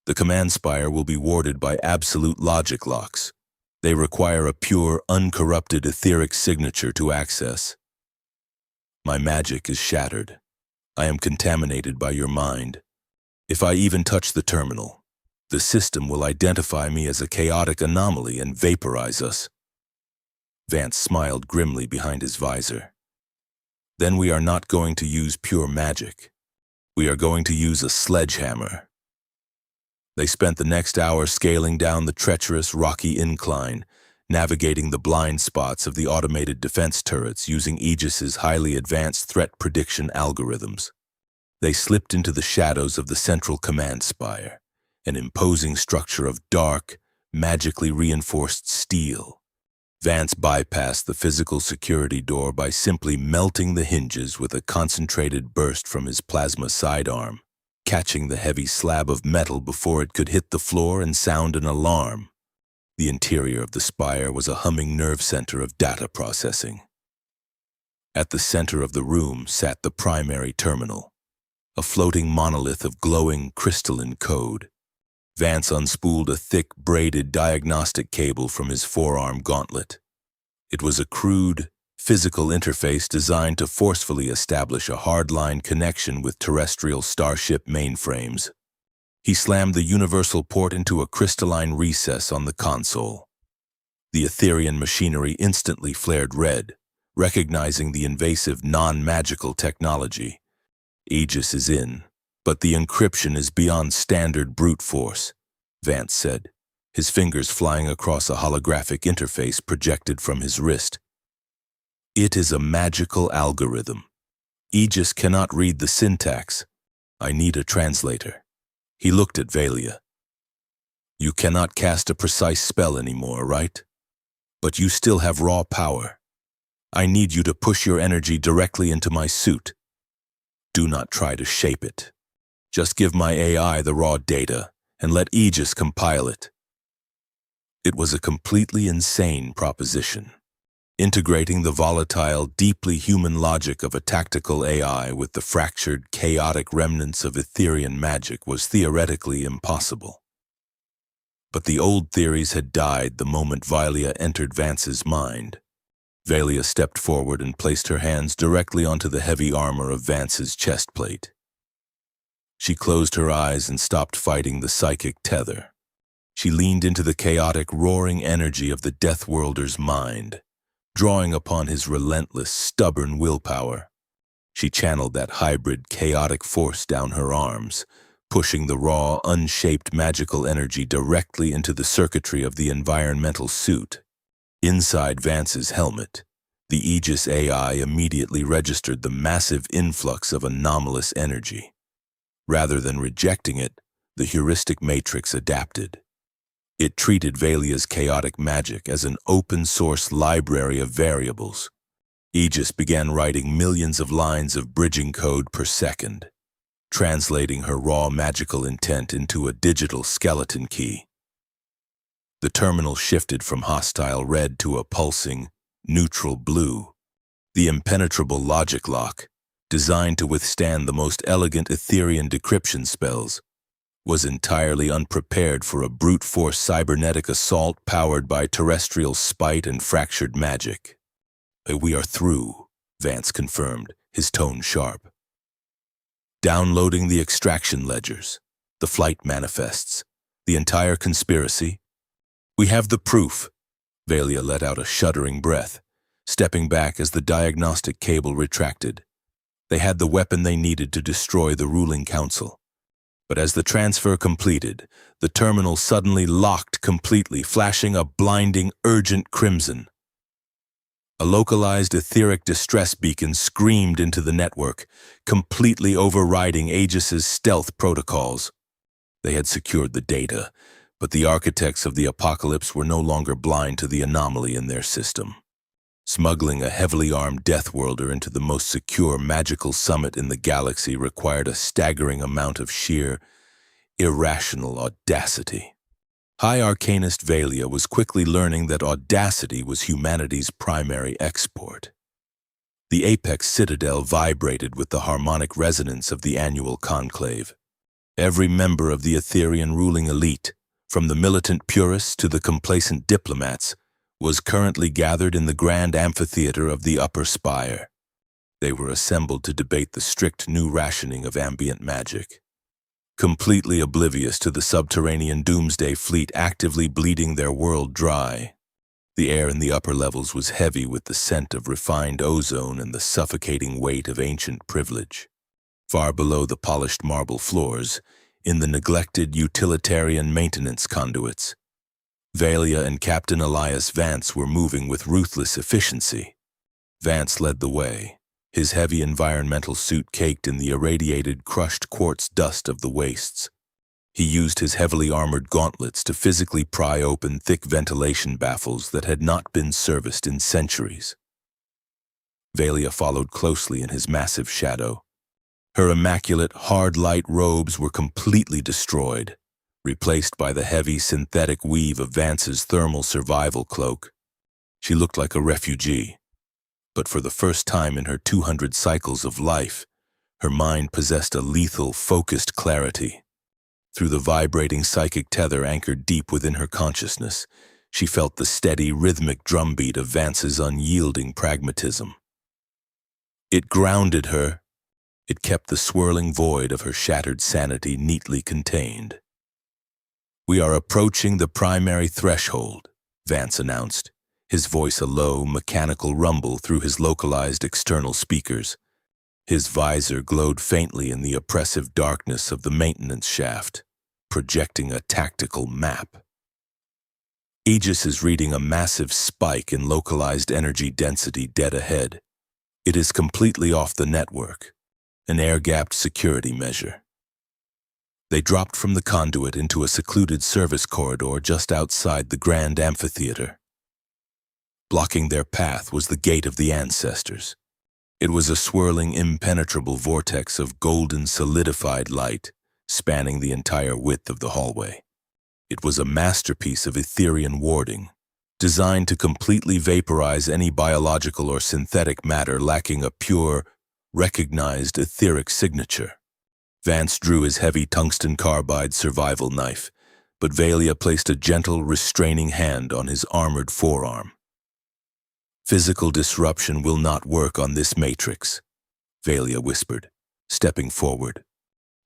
"The command spire will be warded by absolute logic locks. They require a pure, uncorrupted etheric signature to access. My magic is shattered. I am contaminated by your mind. If I even touch the terminal, the system will identify me as a chaotic anomaly and vaporize us." Vance smiled grimly behind his visor. "Then we are not going to use pure magic. We are going to use a sledgehammer." They spent the next hour scaling down the treacherous, rocky incline, navigating the blind spots of the automated defense turrets using Aegis's highly advanced threat prediction algorithms. They slipped into the shadows of the central command spire, an imposing structure of dark, magically reinforced steel. Vance bypassed the physical security door by simply melting the hinges with a concentrated burst from his plasma sidearm, catching the heavy slab of metal before it could hit the floor and sound an alarm. The interior of the spire was a humming nerve center of data processing. At the center of the room sat the primary terminal, a floating monolith of glowing crystalline code. Vance unspooled a thick, braided diagnostic cable from his forearm gauntlet. It was a crude, physical interface designed to forcefully establish a hardline connection with terrestrial starship mainframes. He slammed the universal port into a crystalline recess on the console. The Etherian machinery instantly flared red, recognizing the invasive non-magical technology. "Aegis is in, but the encryption is beyond standard brute force," Vance said, his fingers flying across a holographic interface projected from his wrist. "It is a magical algorithm. Aegis cannot read the syntax. I need a translator." He looked at Valia. "You cannot cast a precise spell anymore, right? But you still have raw power. I need you to push your energy directly into my suit. Do not try to shape it. Just give my AI the raw data and let Aegis compile it." It was a completely insane proposition. Integrating the volatile, deeply human logic of a tactical AI with the fractured, chaotic remnants of Etherian magic was theoretically impossible. But the old theories had died the moment Valia entered Vance's mind. Valia stepped forward and placed her hands directly onto the heavy armor of Vance's chest plate. She closed her eyes and stopped fighting the psychic tether. She leaned into the chaotic, roaring energy of the Deathworlder's mind, drawing upon his relentless, stubborn willpower. She channeled that hybrid, chaotic force down her arms, pushing the raw, unshaped magical energy directly into the circuitry of the environmental suit. Inside Vance's helmet, the Aegis AI immediately registered the massive influx of anomalous energy. Rather than rejecting it, the heuristic matrix adapted. It treated Valia's chaotic magic as an open-source library of variables. Aegis began writing millions of lines of bridging code per second, translating her raw magical intent into a digital skeleton key. The terminal shifted from hostile red to a pulsing, neutral blue. The impenetrable logic lock, designed to withstand the most elegant Etherean decryption spells, was entirely unprepared for a brute force cybernetic assault powered by terrestrial spite and fractured magic. "We are through," Vance confirmed, his tone sharp. "Downloading the extraction ledgers, the flight manifests, the entire conspiracy. We have the proof." Valia let out a shuddering breath, stepping back as the diagnostic cable retracted. They had the weapon they needed to destroy the ruling council. But as the transfer completed, the terminal suddenly locked completely, flashing a blinding, urgent crimson. A localized etheric distress beacon screamed into the network, completely overriding Aegis's stealth protocols. They had secured the data, but the architects of the apocalypse were no longer blind to the anomaly in their system. Smuggling a heavily armed Deathworlder into the most secure magical summit in the galaxy required a staggering amount of sheer, irrational audacity. High Arcanist Valia was quickly learning that audacity was humanity's primary export. The Apex Citadel vibrated with the harmonic resonance of the annual conclave. Every member of the Etherean ruling elite, from the militant purists to the complacent diplomats, was currently gathered in the grand amphitheater of the upper spire. They were assembled to debate the strict new rationing of ambient magic. Completely oblivious to the subterranean doomsday fleet actively bleeding their world dry, the air in the upper levels was heavy with the scent of refined ozone and the suffocating weight of ancient privilege. Far below the polished marble floors, in the neglected utilitarian maintenance conduits, Valia and Captain Elias Vance were moving with ruthless efficiency. Vance led the way, his heavy environmental suit caked in the irradiated, crushed quartz dust of the wastes. He used his heavily armored gauntlets to physically pry open thick ventilation baffles that had not been serviced in centuries. Valia followed closely in his massive shadow. Her immaculate, hard-light robes were completely destroyed, replaced by the heavy synthetic weave of Vance's thermal survival cloak. She looked like a refugee, but for the first time in her 200 cycles of life, her mind possessed a lethal, focused clarity. Through the vibrating psychic tether anchored deep within her consciousness, she felt the steady, rhythmic drumbeat of Vance's unyielding pragmatism. It grounded her. It kept the swirling void of her shattered sanity neatly contained. "We are approaching the primary threshold," Vance announced, his voice a low, mechanical rumble through his localized external speakers. His visor glowed faintly in the oppressive darkness of the maintenance shaft, projecting a tactical map. Aegis is reading a massive spike in localized energy density dead ahead. It is completely off the network, an air-gapped security measure. They dropped from the conduit into a secluded service corridor just outside the grand amphitheater. Blocking their path was the Gate of the Ancestors. It was a swirling, impenetrable vortex of golden, solidified light, spanning the entire width of the hallway. It was a masterpiece of Etherean warding, designed to completely vaporize any biological or synthetic matter lacking a pure, recognized etheric signature. Vance drew his heavy tungsten carbide survival knife, but Valia placed a gentle, restraining hand on his armored forearm. "Physical disruption will not work on this matrix," Valia whispered, stepping forward.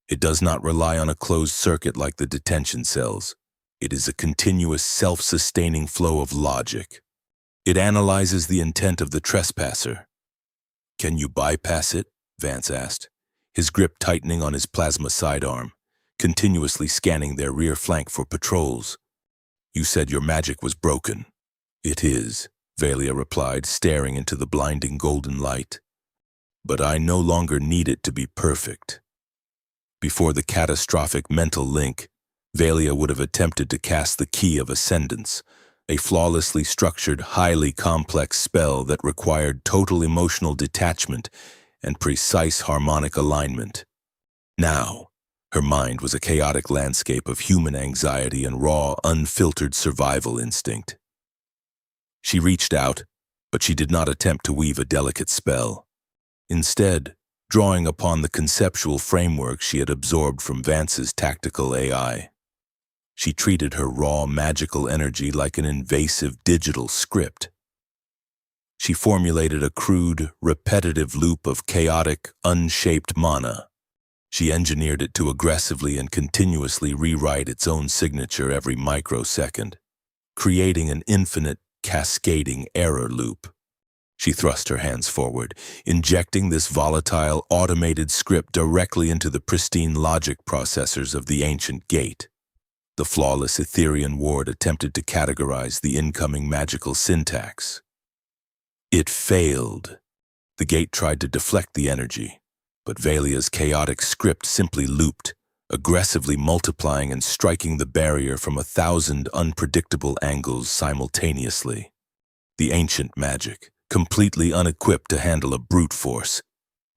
"It does not rely on a closed circuit like the detention cells. It is a continuous, self-sustaining flow of logic. It analyzes the intent of the trespasser." "Can you bypass it?" Vance asked, his grip tightening on his plasma sidearm, continuously scanning their rear flank for patrols. "You said your magic was broken." "It is," Valia replied, staring into the blinding golden light. "But I no longer need it to be perfect." Before the catastrophic mental link, Valia would have attempted to cast the Key of Ascendance, a flawlessly structured, highly complex spell that required total emotional detachment and precise harmonic alignment. Now, her mind was a chaotic landscape of human anxiety and raw, unfiltered survival instinct. She reached out, but she did not attempt to weave a delicate spell. Instead, drawing upon the conceptual framework she had absorbed from Vance's tactical AI, she treated her raw magical energy like an invasive digital script. She formulated a crude, repetitive loop of chaotic, unshaped mana. She engineered it to aggressively and continuously rewrite its own signature every microsecond, creating an infinite, cascading error loop. She thrust her hands forward, injecting this volatile, automated script directly into the pristine logic processors of the ancient gate. The flawless Etherean ward attempted to categorize the incoming magical syntax. It failed. The gate tried to deflect the energy, but Valia's chaotic script simply looped, aggressively multiplying and striking the barrier from 1,000 unpredictable angles simultaneously. The ancient magic, completely unequipped to handle a brute force,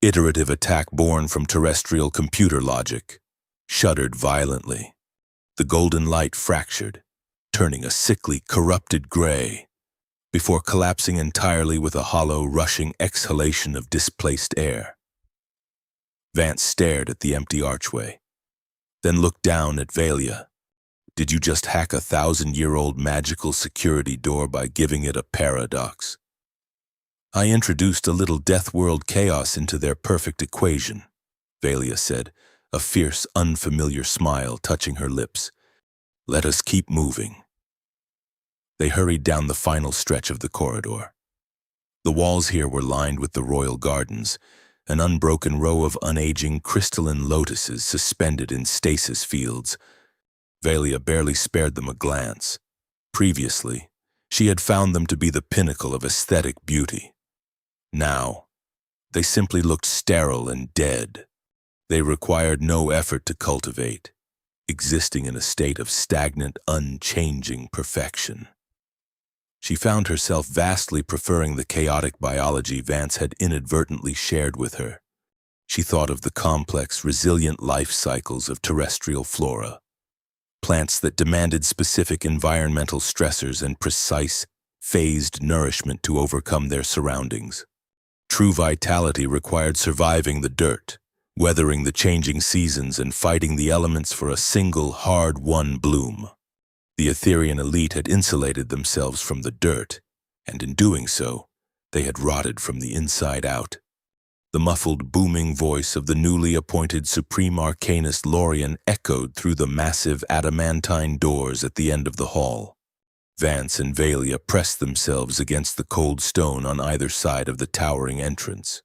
iterative attack born from terrestrial computer logic, shuddered violently. The golden light fractured, turning a sickly, corrupted gray, before collapsing entirely with a hollow, rushing exhalation of displaced air. Vance stared at the empty archway, then looked down at Valia. Did you just hack a 1,000-year-old magical security door by giving it a paradox? I introduced a little Deathworld chaos into their perfect equation, Valia said, a fierce, unfamiliar smile touching her lips. Let us keep moving. They hurried down the final stretch of the corridor. The walls here were lined with the royal gardens, an unbroken row of unaging crystalline lotuses suspended in stasis fields. Valia barely spared them a glance. Previously, she had found them to be the pinnacle of aesthetic beauty. Now, they simply looked sterile and dead. They required no effort to cultivate, existing in a state of stagnant, unchanging perfection. She found herself vastly preferring the chaotic biology Vance had inadvertently shared with her. She thought of the complex, resilient life cycles of terrestrial flora, plants that demanded specific environmental stressors and precise, phased nourishment to overcome their surroundings. True vitality required surviving the dirt, weathering the changing seasons and fighting the elements for a single, hard-won bloom. The Etherean elite had insulated themselves from the dirt, and in doing so, they had rotted from the inside out. The muffled, booming voice of the newly appointed Supreme Arcanist Lorien echoed through the massive adamantine doors at the end of the hall. Vance and Valia pressed themselves against the cold stone on either side of the towering entrance.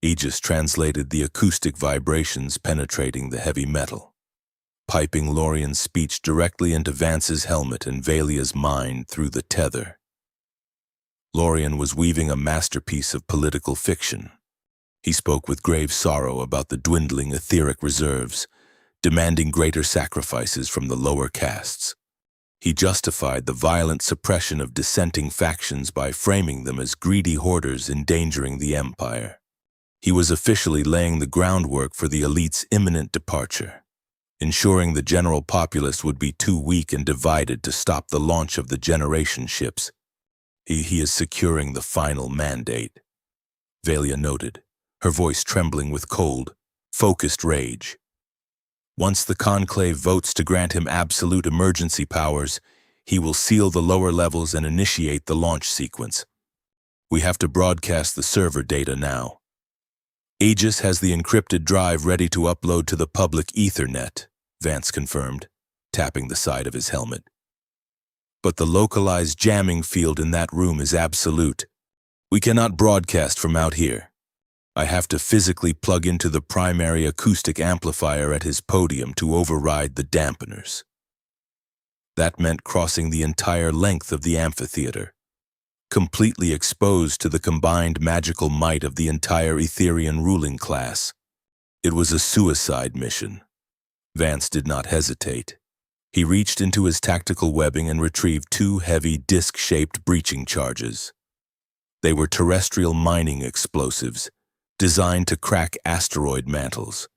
Aegis translated the acoustic vibrations penetrating the heavy metal, piping Lorien's speech directly into Vance's helmet and Valia's mind through the tether. Lorien was weaving a masterpiece of political fiction. He spoke with grave sorrow about the dwindling etheric reserves, demanding greater sacrifices from the lower castes. He justified the violent suppression of dissenting factions by framing them as greedy hoarders endangering the empire. He was officially laying the groundwork for the elite's imminent departure, ensuring the general populace would be too weak and divided to stop the launch of the generation ships. He is securing the final mandate, Valia noted, her voice trembling with cold, focused rage. Once the conclave votes to grant him absolute emergency powers, he will seal the lower levels and initiate the launch sequence. We have to broadcast the server data now. Aegis has the encrypted drive ready to upload to the public Ethernet, Vance confirmed, tapping the side of his helmet. But the localized jamming field in that room is absolute. We cannot broadcast from out here. I have to physically plug into the primary acoustic amplifier at his podium to override the dampeners. That meant crossing the entire length of the amphitheater, completely exposed to the combined magical might of the entire Etherean ruling class. It was a suicide mission. Vance did not hesitate. He reached into his tactical webbing and retrieved 2 heavy disc-shaped breaching charges. They were terrestrial mining explosives, designed to crack asteroid mantles.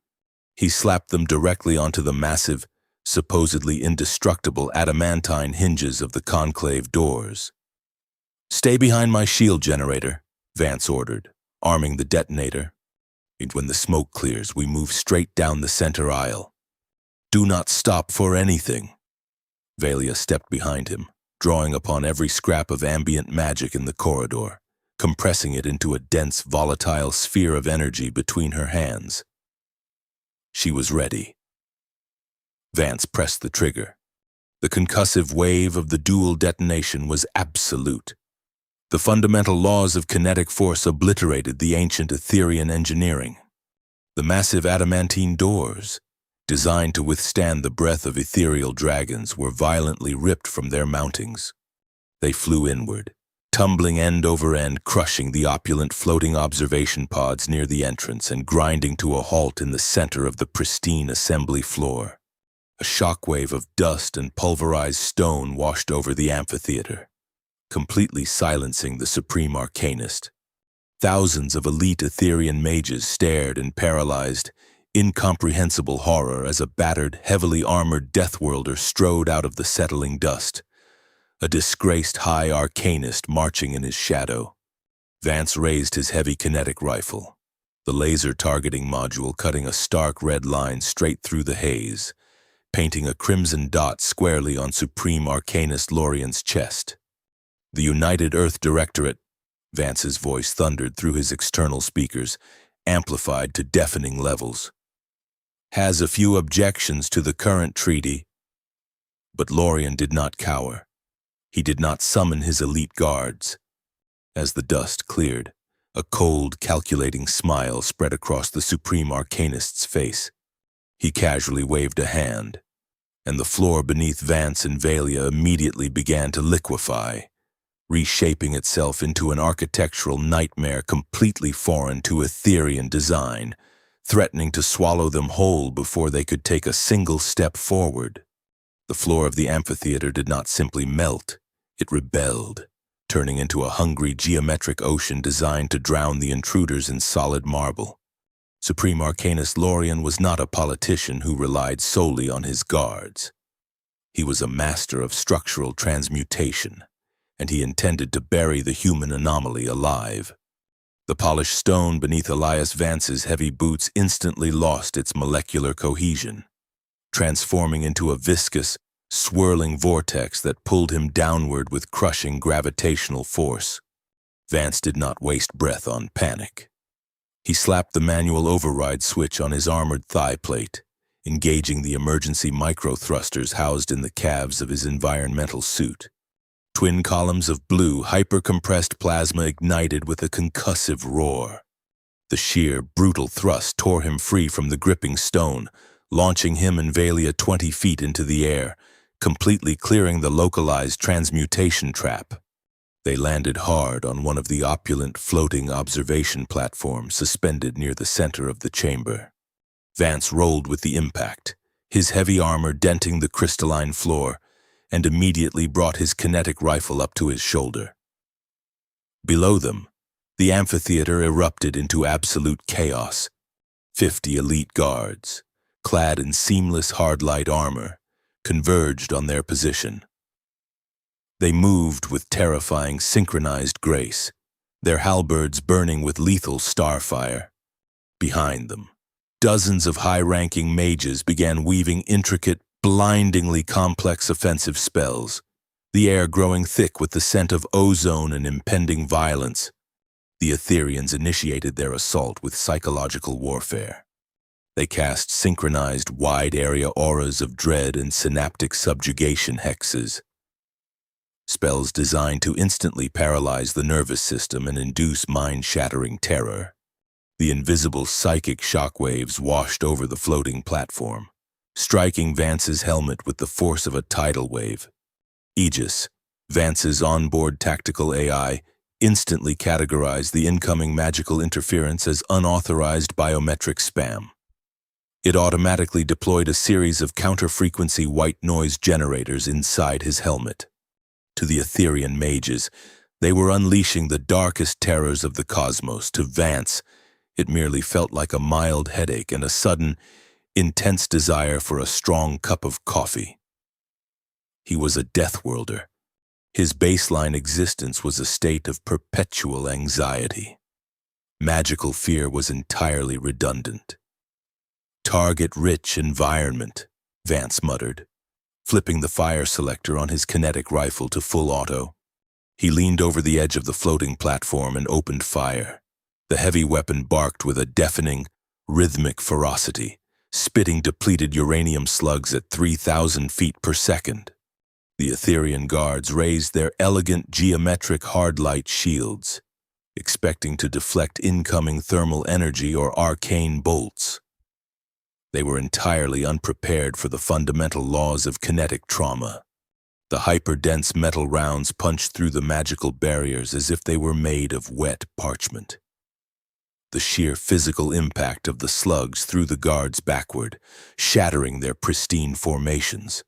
He slapped them directly onto the massive, supposedly indestructible adamantine hinges of the conclave doors. "Stay behind my shield generator," Vance ordered, arming the detonator. "And when the smoke clears, we move straight down the center aisle. Do not stop for anything." Valia stepped behind him, drawing upon every scrap of ambient magic in the corridor, compressing it into a dense, volatile sphere of energy between her hands. She was ready. Vance pressed the trigger. The concussive wave of the dual detonation was absolute. The fundamental laws of kinetic force obliterated the ancient Etherean engineering. The massive adamantine doors, designed to withstand the breath of ethereal dragons, were violently ripped from their mountings. They flew inward, tumbling end over end, crushing the opulent floating observation pods near the entrance and grinding to a halt in the center of the pristine assembly floor. A shockwave of dust and pulverized stone washed over the amphitheater, completely silencing the supreme arcanist. Thousands of elite Etherean mages stared in paralyzed, incomprehensible horror as a battered, heavily armored Deathworlder strode out of the settling dust, a disgraced high arcanist marching in his shadow. Vance raised his heavy kinetic rifle, the laser targeting module cutting a stark red line straight through the haze, painting a crimson dot squarely on Supreme Arcanist Lorien's chest. "The United Earth Directorate," Vance's voice thundered through his external speakers, amplified to deafening levels, "has a few objections to the current treaty." But Lorien did not cower. He did not summon his elite guards. As the dust cleared, a cold, calculating smile spread across the Supreme Arcanist's face. He casually waved a hand, and the floor beneath Vance and Valia immediately began to liquefy, reshaping itself into an architectural nightmare completely foreign to Etherean design, threatening to swallow them whole before they could take a single step forward. The floor of the amphitheater did not simply melt, it rebelled, turning into a hungry geometric ocean designed to drown the intruders in solid marble. Supreme Arcanist Lorien was not a politician who relied solely on his guards. He was a master of structural transmutation, and he intended to bury the human anomaly alive. The polished stone beneath Elias Vance's heavy boots instantly lost its molecular cohesion, transforming into a viscous, swirling vortex that pulled him downward with crushing gravitational force. Vance did not waste breath on panic. He slapped the manual override switch on his armored thigh plate, engaging the emergency micro-thrusters housed in the calves of his environmental suit. Twin columns of blue, hyper-compressed plasma ignited with a concussive roar. The sheer, brutal thrust tore him free from the gripping stone, launching him and Valia 20 feet into the air, completely clearing the localized transmutation trap. They landed hard on one of the opulent floating observation platforms suspended near the center of the chamber. Vance rolled with the impact, his heavy armor denting the crystalline floor, and immediately brought his kinetic rifle up to his shoulder. Below them, the amphitheater erupted into absolute chaos. 50 elite guards, clad in seamless hard-light armor, converged on their position. They moved with terrifying synchronized grace, their halberds burning with lethal starfire. Behind them, dozens of high-ranking mages began weaving intricate, blindingly complex offensive spells, the air growing thick with the scent of ozone and impending violence. The Ethereans initiated their assault with psychological warfare. They cast synchronized wide-area auras of dread and synaptic subjugation hexes, spells designed to instantly paralyze the nervous system and induce mind-shattering terror. The invisible psychic shockwaves washed over the floating platform, striking Vance's helmet with the force of a tidal wave. Aegis, Vance's onboard tactical AI, instantly categorized the incoming magical interference as unauthorized biometric spam. It automatically deployed a series of counter-frequency white noise generators inside his helmet. To the Etherean mages, they were unleashing the darkest terrors of the cosmos. To Vance, it merely felt like a mild headache and a sudden, intense desire for a strong cup of coffee. He was a Deathworlder. His baseline existence was a state of perpetual anxiety. Magical fear was entirely redundant. Target-rich environment, Vance muttered, flipping the fire selector on his kinetic rifle to full auto. He leaned over the edge of the floating platform and opened fire. The heavy weapon barked with a deafening, rhythmic ferocity, spitting depleted uranium slugs at 3,000 feet per second. The Etherean guards raised their elegant geometric hard-light shields, expecting to deflect incoming thermal energy or arcane bolts. They were entirely unprepared for the fundamental laws of kinetic trauma. The hyper-dense metal rounds punched through the magical barriers as if they were made of wet parchment. The sheer physical impact of the slugs threw the guards backward, shattering their pristine formations.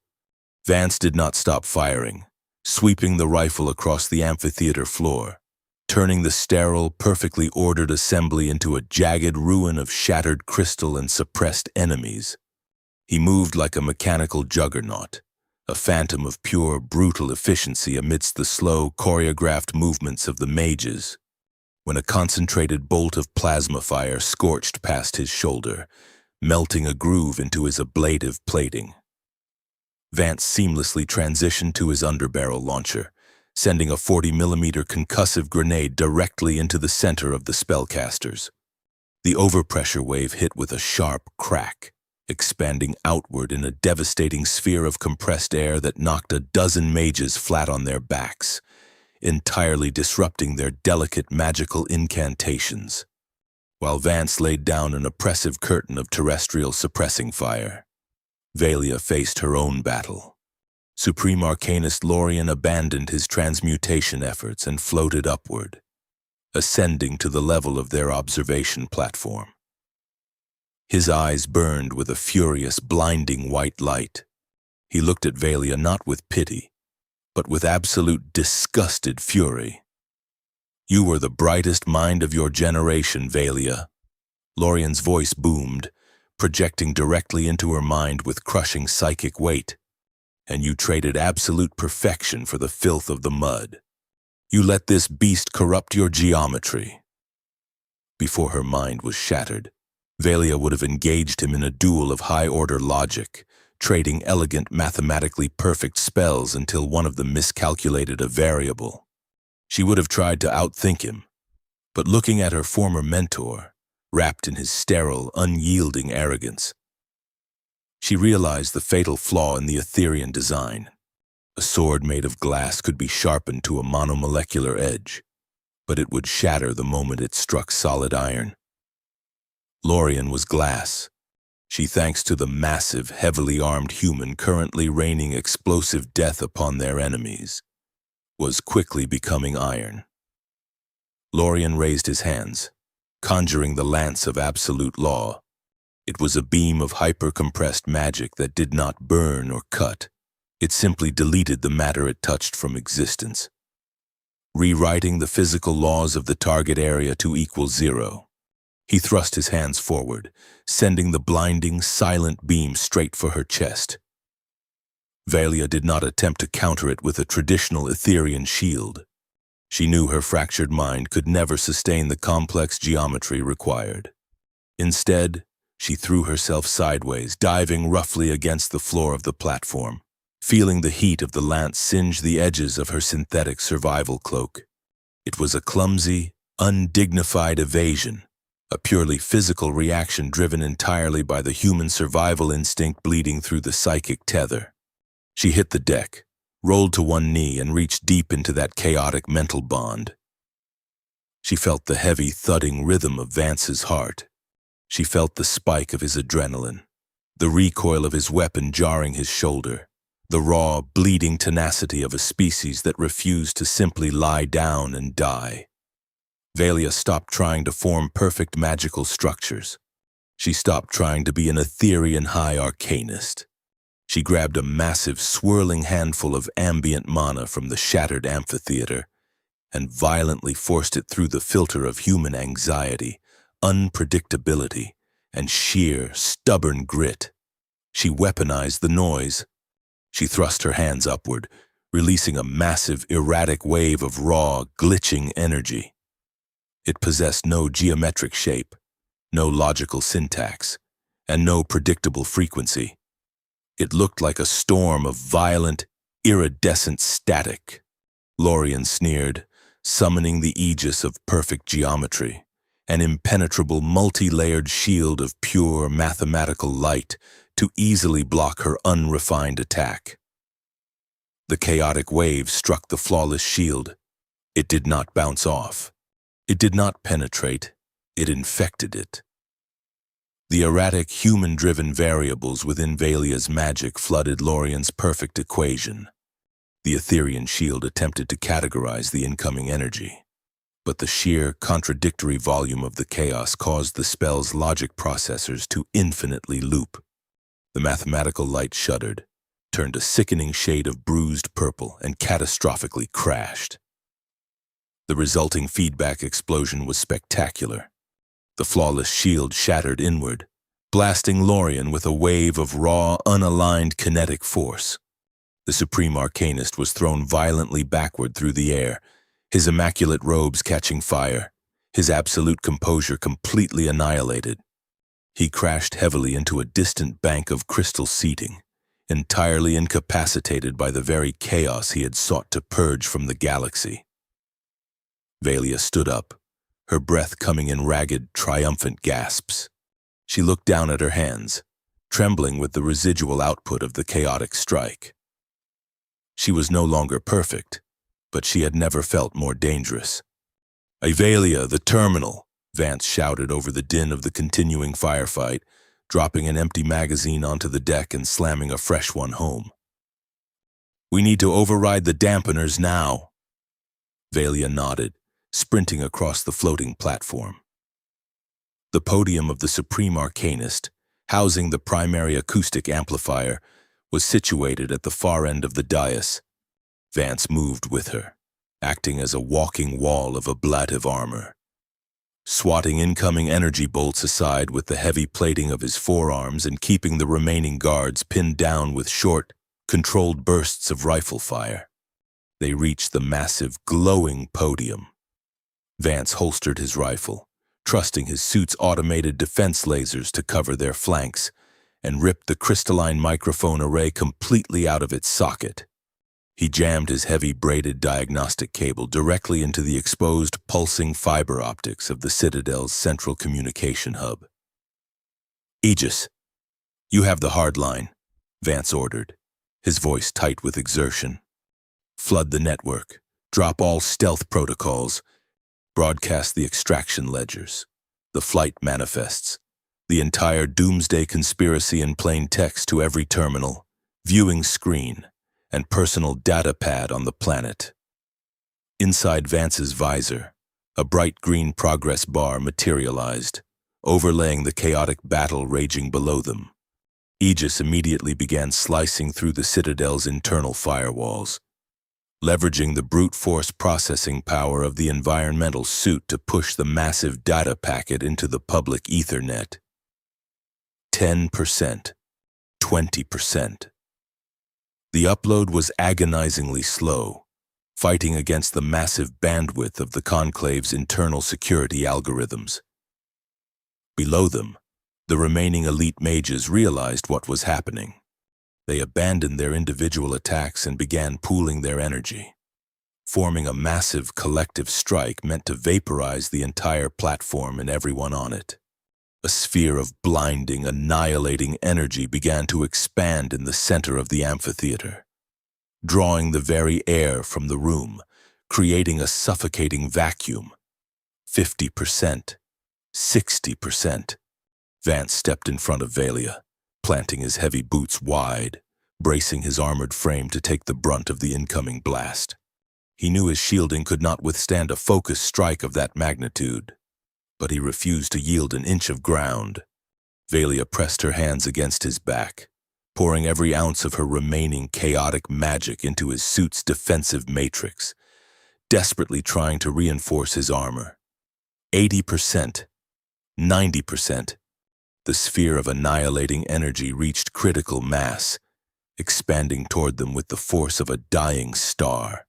Vance did not stop firing, sweeping the rifle across the amphitheater floor, turning the sterile, perfectly ordered assembly into a jagged ruin of shattered crystal and suppressed enemies. He moved like a mechanical juggernaut, a phantom of pure, brutal efficiency amidst the slow, choreographed movements of the mages. When a concentrated bolt of plasma fire scorched past his shoulder, melting a groove into his ablative plating. Vance seamlessly transitioned to his underbarrel launcher, sending a 40mm concussive grenade directly into the center of the spellcasters. The overpressure wave hit with a sharp crack, expanding outward in a devastating sphere of compressed air that knocked a dozen mages flat on their backs, entirely disrupting their delicate magical incantations, while Vance laid down an oppressive curtain of terrestrial suppressing fire. Valia faced her own battle. Supreme Arcanist Lorien abandoned his transmutation efforts and floated upward, ascending to the level of their observation platform. His eyes burned with a furious, blinding white light. He looked at Valia not with pity, but with absolute disgusted fury. "You were the brightest mind of your generation, Valia." Lorien's voice boomed, projecting directly into her mind with crushing psychic weight. "And you traded absolute perfection for the filth of the mud. You let this beast corrupt your geometry." Before her mind was shattered, Valia would have engaged him in a duel of high-order logic, trading elegant, mathematically perfect spells until one of them miscalculated a variable. She would have tried to outthink him, but looking at her former mentor, wrapped in his sterile, unyielding arrogance, she realized the fatal flaw in the Etherean design. A sword made of glass could be sharpened to a monomolecular edge, but it would shatter the moment it struck solid iron. Lorien was glass. She, thanks to the massive, heavily armed human currently raining explosive death upon their enemies, was quickly becoming iron. Lorien raised his hands, conjuring the lance of absolute law. It was a beam of hyper-compressed magic that did not burn or cut. It simply deleted the matter it touched from existence, rewriting the physical laws of the target area to equal zero. He thrust his hands forward, sending the blinding, silent beam straight for her chest. Valia did not attempt to counter it with a traditional Etherean shield. She knew her fractured mind could never sustain the complex geometry required. Instead, she threw herself sideways, diving roughly against the floor of the platform, feeling the heat of the lance singe the edges of her synthetic survival cloak. It was a clumsy, undignified evasion, a purely physical reaction driven entirely by the human survival instinct bleeding through the psychic tether. She hit the deck, rolled to one knee, and reached deep into that chaotic mental bond. She felt the heavy, thudding rhythm of Vance's heart. She felt the spike of his adrenaline, the recoil of his weapon jarring his shoulder, the raw, bleeding tenacity of a species that refused to simply lie down and die. Valia stopped trying to form perfect magical structures. She stopped trying to be an Etherean high arcanist. She grabbed a massive, swirling handful of ambient mana from the shattered amphitheater and violently forced it through the filter of human anxiety, unpredictability, and sheer, stubborn grit. She weaponized the noise. She thrust her hands upward, releasing a massive, erratic wave of raw, glitching energy. It possessed no geometric shape, no logical syntax, and no predictable frequency. It looked like a storm of violent, iridescent static. Lorien sneered, summoning the aegis of perfect geometry, an impenetrable multi-layered shield of pure mathematical light to easily block her unrefined attack. The chaotic wave struck the flawless shield. It did not bounce off. It did not penetrate. It infected it. The erratic, human-driven variables within Valia's magic flooded Lorien's perfect equation. The Etherean shield attempted to categorize the incoming energy, but the sheer, contradictory volume of the chaos caused the spell's logic processors to infinitely loop. The mathematical light shuddered, turned a sickening shade of bruised purple, and catastrophically crashed. The resulting feedback explosion was spectacular. The flawless shield shattered inward, blasting Lorien with a wave of raw, unaligned kinetic force. The Supreme Arcanist was thrown violently backward through the air, his immaculate robes catching fire, his absolute composure completely annihilated. He crashed heavily into a distant bank of crystal seating, entirely incapacitated by the very chaos he had sought to purge from the galaxy. Valia stood up, her breath coming in ragged, triumphant gasps. She looked down at her hands, trembling with the residual output of the chaotic strike. She was no longer perfect, but she had never felt more dangerous. "Valia, the terminal!" Vance shouted over the din of the continuing firefight, dropping an empty magazine onto the deck and slamming a fresh one home. "We need to override the dampeners now." Valia nodded, sprinting across the floating platform. The podium of the Supreme Arcanist, housing the primary acoustic amplifier, was situated at the far end of the dais. Vance moved with her, acting as a walking wall of ablative armor. Swatting incoming energy bolts aside with the heavy plating of his forearms and keeping the remaining guards pinned down with short, controlled bursts of rifle fire, they reached the massive, glowing podium. Vance holstered his rifle, trusting his suit's automated defense lasers to cover their flanks, and ripped the crystalline microphone array completely out of its socket. He jammed his heavy braided diagnostic cable directly into the exposed pulsing fiber optics of the Citadel's central communication hub. "Aegis, you have the hard line," Vance ordered, his voice tight with exertion. "Flood the network, drop all stealth protocols, broadcast the extraction ledgers, the flight manifests, the entire doomsday conspiracy in plain text to every terminal, viewing screen, and personal data pad on the planet." Inside Vance's visor, a bright green progress bar materialized, overlaying the chaotic battle raging below them. Aegis immediately began slicing through the Citadel's internal firewalls, leveraging the brute force processing power of the environmental suit to push the massive data packet into the public Ethernet. 10%, 20%. The upload was agonizingly slow, fighting against the massive bandwidth of the conclave's internal security algorithms. Below them, the remaining elite mages realized what was happening. They abandoned their individual attacks and began pooling their energy, forming a massive collective strike meant to vaporize the entire platform and everyone on it. A sphere of blinding, annihilating energy began to expand in the center of the amphitheater, drawing the very air from the room, creating a suffocating vacuum. 50%, 60%. Vance stepped in front of Valia, planting his heavy boots wide, bracing his armored frame to take the brunt of the incoming blast. He knew his shielding could not withstand a focused strike of that magnitude, but he refused to yield an inch of ground. Valia pressed her hands against his back, pouring every ounce of her remaining chaotic magic into his suit's defensive matrix, desperately trying to reinforce his armor. 80%, 90%. The sphere of annihilating energy reached critical mass, expanding toward them with the force of a dying star.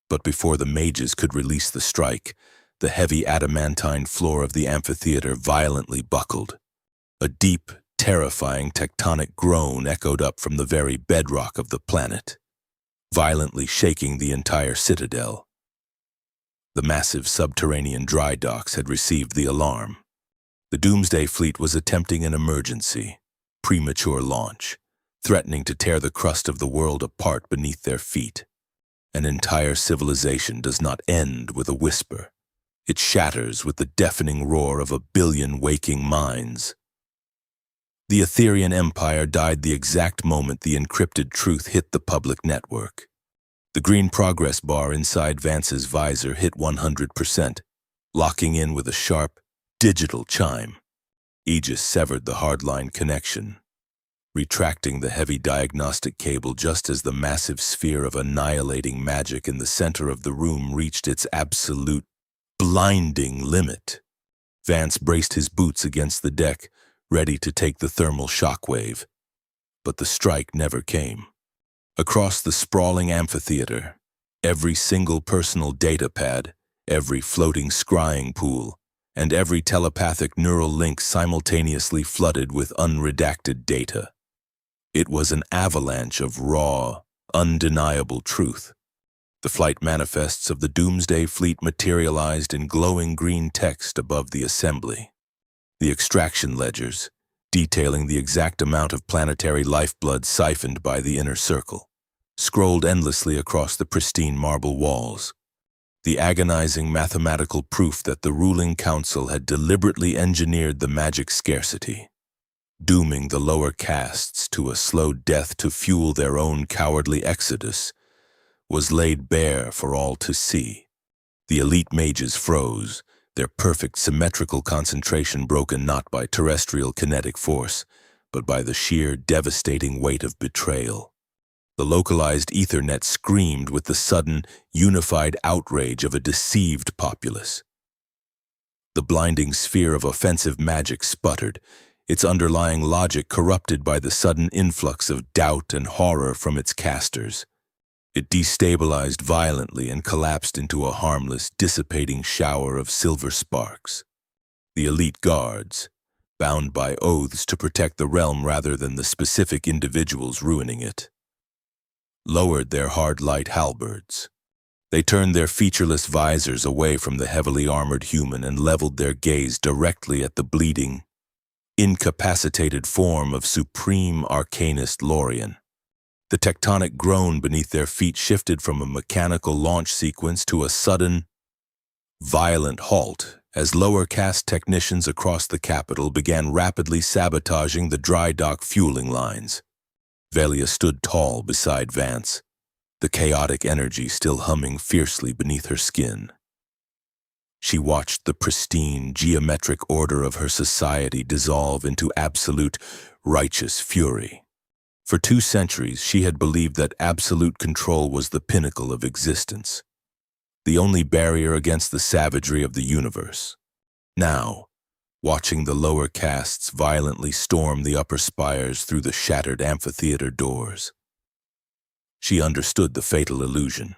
But before the mages could release the strike, the heavy adamantine floor of the amphitheater violently buckled. A deep, terrifying tectonic groan echoed up from the very bedrock of the planet, violently shaking the entire citadel. The massive subterranean dry docks had received the alarm. The Doomsday fleet was attempting an emergency, premature launch, threatening to tear the crust of the world apart beneath their feet. An entire civilization does not end with a whisper. It shatters with the deafening roar of 1 billion waking minds. The Etherean Empire died the exact moment the encrypted truth hit the public network. The green progress bar inside Vance's visor hit 100%, locking in with a sharp, digital chime. Aegis severed the hardline connection, retracting the heavy diagnostic cable just as the massive sphere of annihilating magic in the center of the room reached its absolute, blinding limit. Vance braced his boots against the deck, ready to take the thermal shockwave. But the strike never came. Across the sprawling amphitheater, every single personal data pad, every floating scrying pool, and every telepathic neural link simultaneously flooded with unredacted data. It was an avalanche of raw, undeniable truth. The flight manifests of the Doomsday fleet materialized in glowing green text above the assembly. The extraction ledgers, detailing the exact amount of planetary lifeblood siphoned by the inner circle, scrolled endlessly across the pristine marble walls. The agonizing mathematical proof that the ruling council had deliberately engineered the magic scarcity, dooming the lower castes to a slow death to fuel their own cowardly exodus, was laid bare for all to see. The elite mages froze, their perfect symmetrical concentration broken not by terrestrial kinetic force, but by the sheer devastating weight of betrayal. The localized Ethernet screamed with the sudden, unified outrage of a deceived populace. The blinding sphere of offensive magic sputtered, its underlying logic corrupted by the sudden influx of doubt and horror from its casters. It destabilized violently and collapsed into a harmless, dissipating shower of silver sparks. The elite guards, bound by oaths to protect the realm rather than the specific individuals ruining it, lowered their hard light halberds. They turned their featureless visors away from the heavily armored human and leveled their gaze directly at the bleeding, incapacitated form of supreme arcanist Lorien. The tectonic groan beneath their feet shifted from a mechanical launch sequence to a sudden, violent halt as lower caste technicians across the capital began rapidly sabotaging the dry dock fueling lines. Velia stood tall beside Vance, the chaotic energy still humming fiercely beneath her skin. She watched the pristine, geometric order of her society dissolve into absolute, righteous fury. For 2 centuries, she had believed that absolute control was the pinnacle of existence, the only barrier against the savagery of the universe. Now, watching the lower castes violently storm the upper spires through the shattered amphitheater doors, she understood the fatal illusion.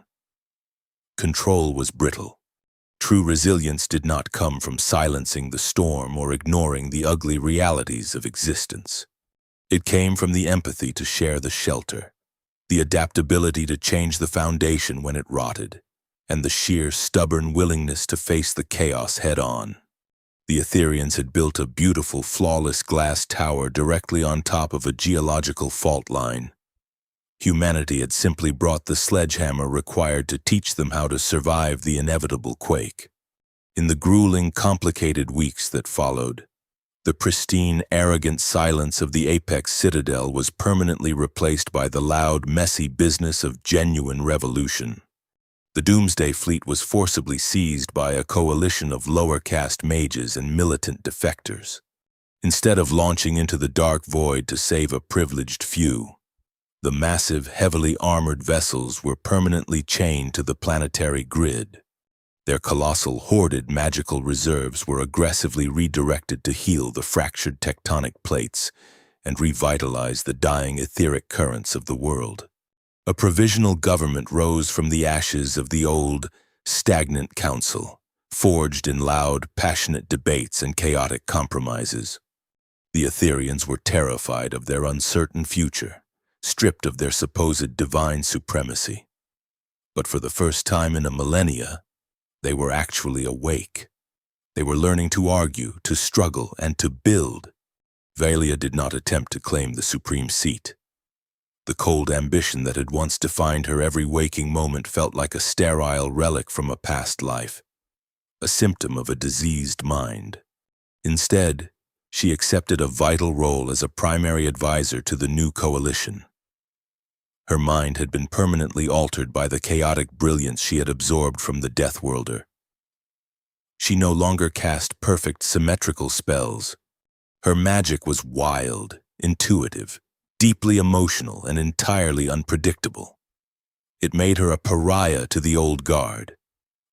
Control was brittle. True resilience did not come from silencing the storm or ignoring the ugly realities of existence. It came from the empathy to share the shelter, the adaptability to change the foundation when it rotted, and the sheer stubborn willingness to face the chaos head-on. The Etherians had built a beautiful, flawless glass tower directly on top of a geological fault line. Humanity had simply brought the sledgehammer required to teach them how to survive the inevitable quake. In the grueling, complicated weeks that followed, the pristine, arrogant silence of the Apex Citadel was permanently replaced by the loud, messy business of genuine revolution. The Doomsday fleet was forcibly seized by a coalition of lower caste mages and militant defectors. Instead of launching into the dark void to save a privileged few, the massive, heavily armored vessels were permanently chained to the planetary grid. Their colossal hoarded magical reserves were aggressively redirected to heal the fractured tectonic plates and revitalize the dying etheric currents of the world. A provisional government rose from the ashes of the old, stagnant council, forged in loud, passionate debates and chaotic compromises. The Etherians were terrified of their uncertain future, stripped of their supposed divine supremacy. But for the first time in a millennia, they were actually awake. They were learning to argue, to struggle, and to build. Valia did not attempt to claim the supreme seat. The cold ambition that had once defined her every waking moment felt like a sterile relic from a past life, a symptom of a diseased mind. Instead, she accepted a vital role as a primary advisor to the new coalition. Her mind had been permanently altered by the chaotic brilliance she had absorbed from the Deathworlder. She no longer cast perfect, symmetrical spells. Her magic was wild, intuitive, deeply emotional, and entirely unpredictable. It made her a pariah to the old guard,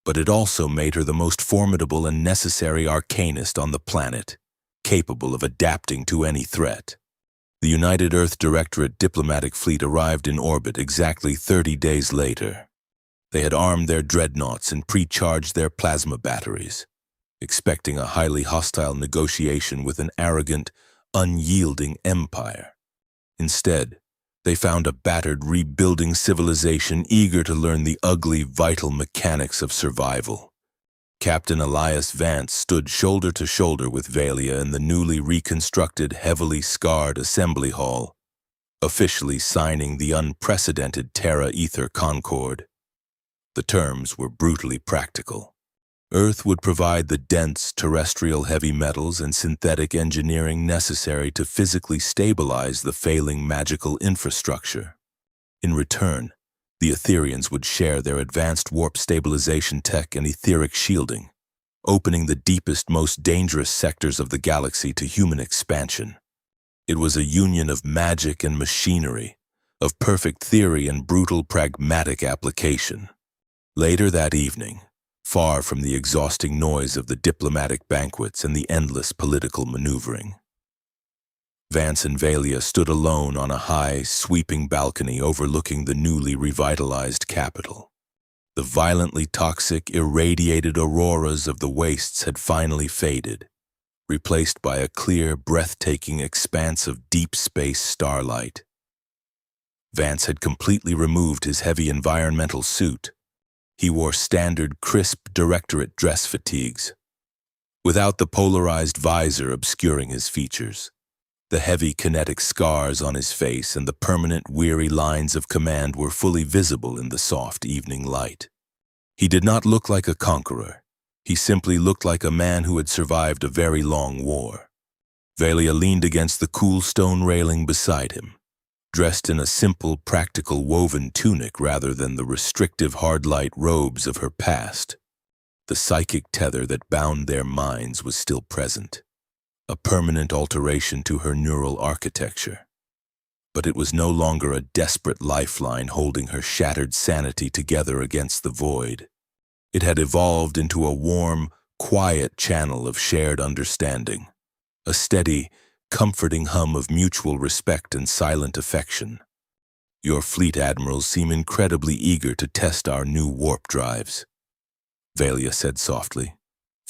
but it also made her the most formidable and necessary arcanist on the planet, capable of adapting to any threat. The United Earth Directorate diplomatic fleet arrived in orbit exactly 30 days later. They had armed their dreadnoughts and pre-charged their plasma batteries, expecting a highly hostile negotiation with an arrogant, unyielding empire. Instead, they found a battered, rebuilding civilization eager to learn the ugly, vital mechanics of survival. Captain Elias Vance stood shoulder to shoulder with Valia in the newly reconstructed, heavily scarred assembly hall, officially signing the unprecedented Terra-Ether Concord. The terms were brutally practical. Earth would provide the dense terrestrial heavy metals and synthetic engineering necessary to physically stabilize the failing magical infrastructure. In return, the Etherians would share their advanced warp stabilization tech and etheric shielding, opening the deepest, most dangerous sectors of the galaxy to human expansion. It was a union of magic and machinery, of perfect theory and brutal pragmatic application. Later that evening, far from the exhausting noise of the diplomatic banquets and the endless political maneuvering, Vance and Valia stood alone on a high, sweeping balcony overlooking the newly revitalized capital. The violently toxic, irradiated auroras of the wastes had finally faded, replaced by a clear, breathtaking expanse of deep space starlight. Vance had completely removed his heavy environmental suit. He wore standard, crisp directorate dress fatigues, without the polarized visor obscuring his features. The heavy kinetic scars on his face and the permanent, weary lines of command were fully visible in the soft evening light. He did not look like a conqueror. He simply looked like a man who had survived a very long war. Valia leaned against the cool stone railing beside him, dressed in a simple, practical woven tunic rather than the restrictive hard-light robes of her past. The psychic tether that bound their minds was still present, a permanent alteration to her neural architecture. But it was no longer a desperate lifeline holding her shattered sanity together against the void. It had evolved into a warm, quiet channel of shared understanding, a steady, comforting hum of mutual respect and silent affection. Your fleet admirals seem incredibly eager to test our new warp drives, Valia said softly,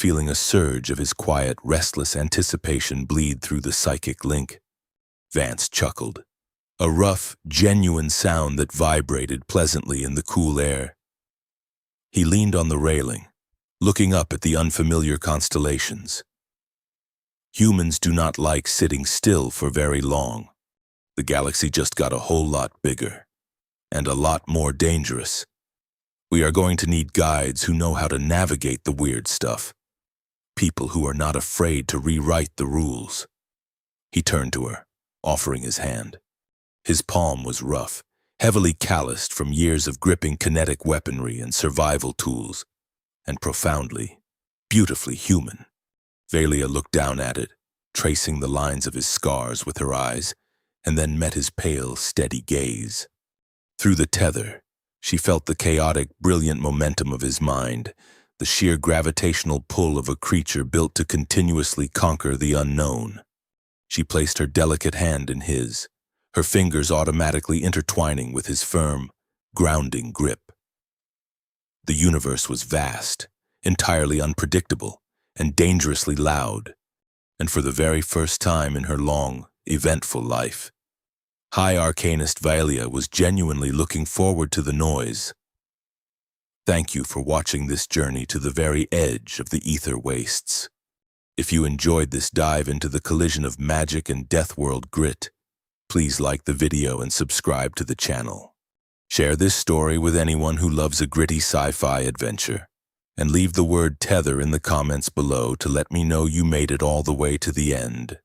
feeling a surge of his quiet, restless anticipation bleed through the psychic link. Vance chuckled, a rough, genuine sound that vibrated pleasantly in the cool air. He leaned on the railing, looking up at the unfamiliar constellations. Humans do not like sitting still for very long. The galaxy just got a whole lot bigger, and a lot more dangerous. We are going to need guides who know how to navigate the weird stuff. People who are not afraid to rewrite the rules. He turned to her, offering his hand. His palm was rough, heavily calloused from years of gripping kinetic weaponry and survival tools, and profoundly, beautifully human. Valia looked down at it, tracing the lines of his scars with her eyes, and then met his pale, steady gaze. Through the tether, she felt the chaotic, brilliant momentum of his mind, the sheer gravitational pull of a creature built to continuously conquer the unknown. She placed her delicate hand in his, her fingers automatically intertwining with his firm, grounding grip. The universe was vast, entirely unpredictable, and dangerously loud, and for the very first time in her long, eventful life, High Arcanist Valia was genuinely looking forward to the noise. Thank you for watching this journey to the very edge of the ether wastes. If you enjoyed this dive into the collision of magic and Deathworld grit, please like the video and subscribe to the channel. Share this story with anyone who loves a gritty sci-fi adventure, and leave the word tether in the comments below to let me know you made it all the way to the end.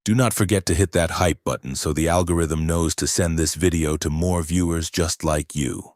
Do not forget to hit that hype button so the algorithm knows to send this video to more viewers just like you.